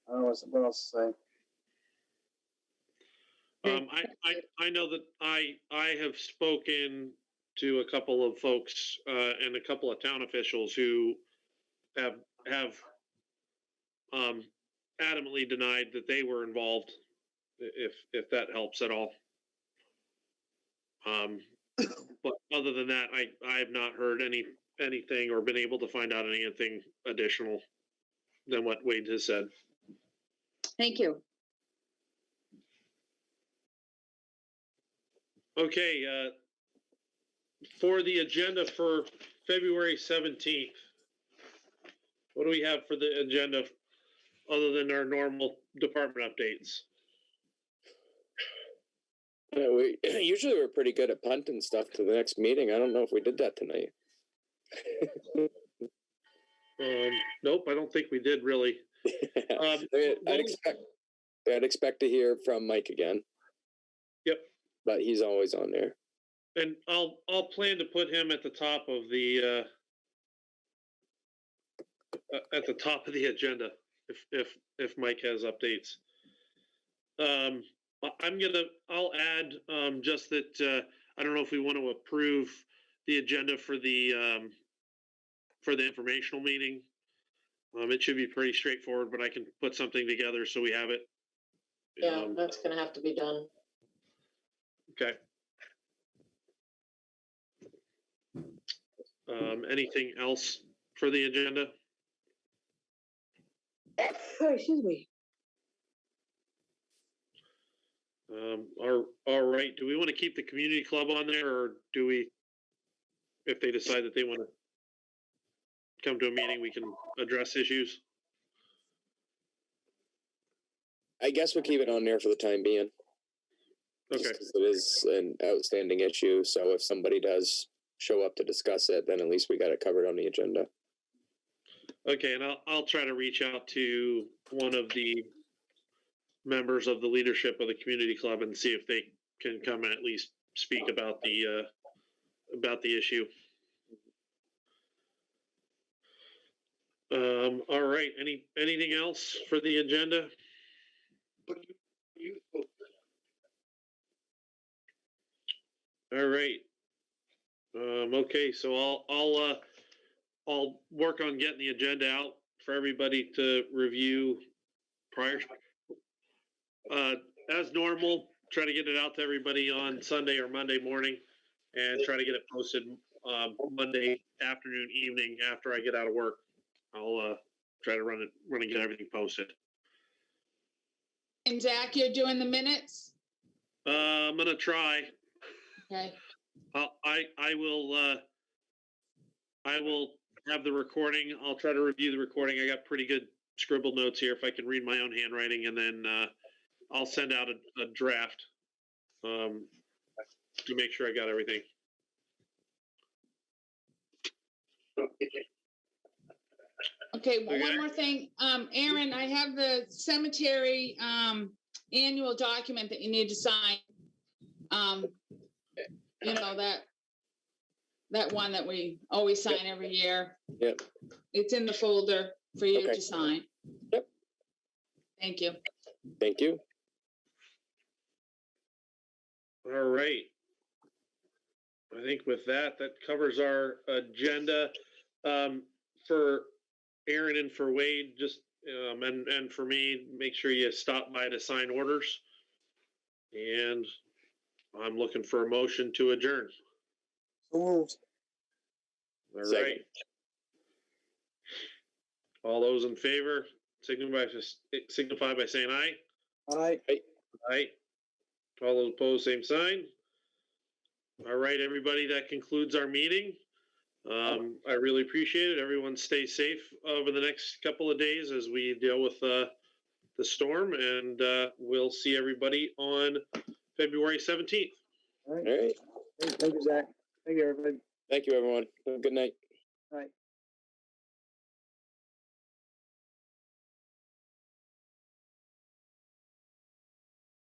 I don't know what else to say. I know that I have spoken to a couple of folks and a couple of town officials who have adamantly denied that they were involved. If that helps at all. But other than that, I have not heard anything or been able to find out anything additional than what Wade has said. Thank you. Okay, for the agenda for February 17th, what do we have for the agenda other than our normal department updates? Usually we're pretty good at punting stuff to the next meeting. I don't know if we did that tonight. Nope, I don't think we did really. I'd expect to hear from Mike again. Yep. But he's always on there. And I'll plan to put him at the top of the agenda if Mike has updates. I'll add just that I don't know if we want to approve the agenda for the informational meeting. It should be pretty straightforward, but I can put something together so we have it. Yeah, that's gonna have to be done. Okay. Anything else for the agenda? Oh, excuse me. All right. Do we want to keep the community club on there, or do we, if they decide that they want to come to a meeting, we can address issues? I guess we'll keep it on there for the time being. Okay. Just 'cause it is an outstanding issue, so if somebody does show up to discuss it, then at least we got it covered on the agenda. Okay, and I'll try to reach out to one of the members of the leadership of the community club and see if they can come and at least speak about the issue. All right. Anything else for the agenda? All right. Okay, so I'll work on getting the agenda out for everybody to review prior. As normal, try to get it out to everybody on Sunday or Monday morning, and try to get it posted Monday afternoon, evening after I get out of work. I'll try to run and get everything posted. And Zach, you're doing the minutes? I'm gonna try. Okay. I will have the recording. I'll try to review the recording. I got pretty good scribbled notes here if I can read my own handwriting, and then I'll send out a draft to make sure I got everything. Okay, well, Okay. one more thing. Aaron, I have the cemetery annual document that you need to sign. You know, that one that we always sign every year. Yep. It's in the folder for you Okay. to sign. Yep. Thank you. Thank you. All right. I think with that covers our agenda. For Aaron and for Wade, just and for me, make sure you stop by to sign orders. And I'm looking for a motion to adjourn. So moved. All Second. right. All those in favor, signify by saying aye. Aye. Aye. All those opposed, same sign. All right, everybody, that concludes our meeting. I really appreciate it. Everyone stay safe over the next couple of days as we deal with the storm, and we'll see everybody on February 17th. All right. All right. Thank you, Zach. Thank you, everybody. Thank you, everyone. Have a good night. All right.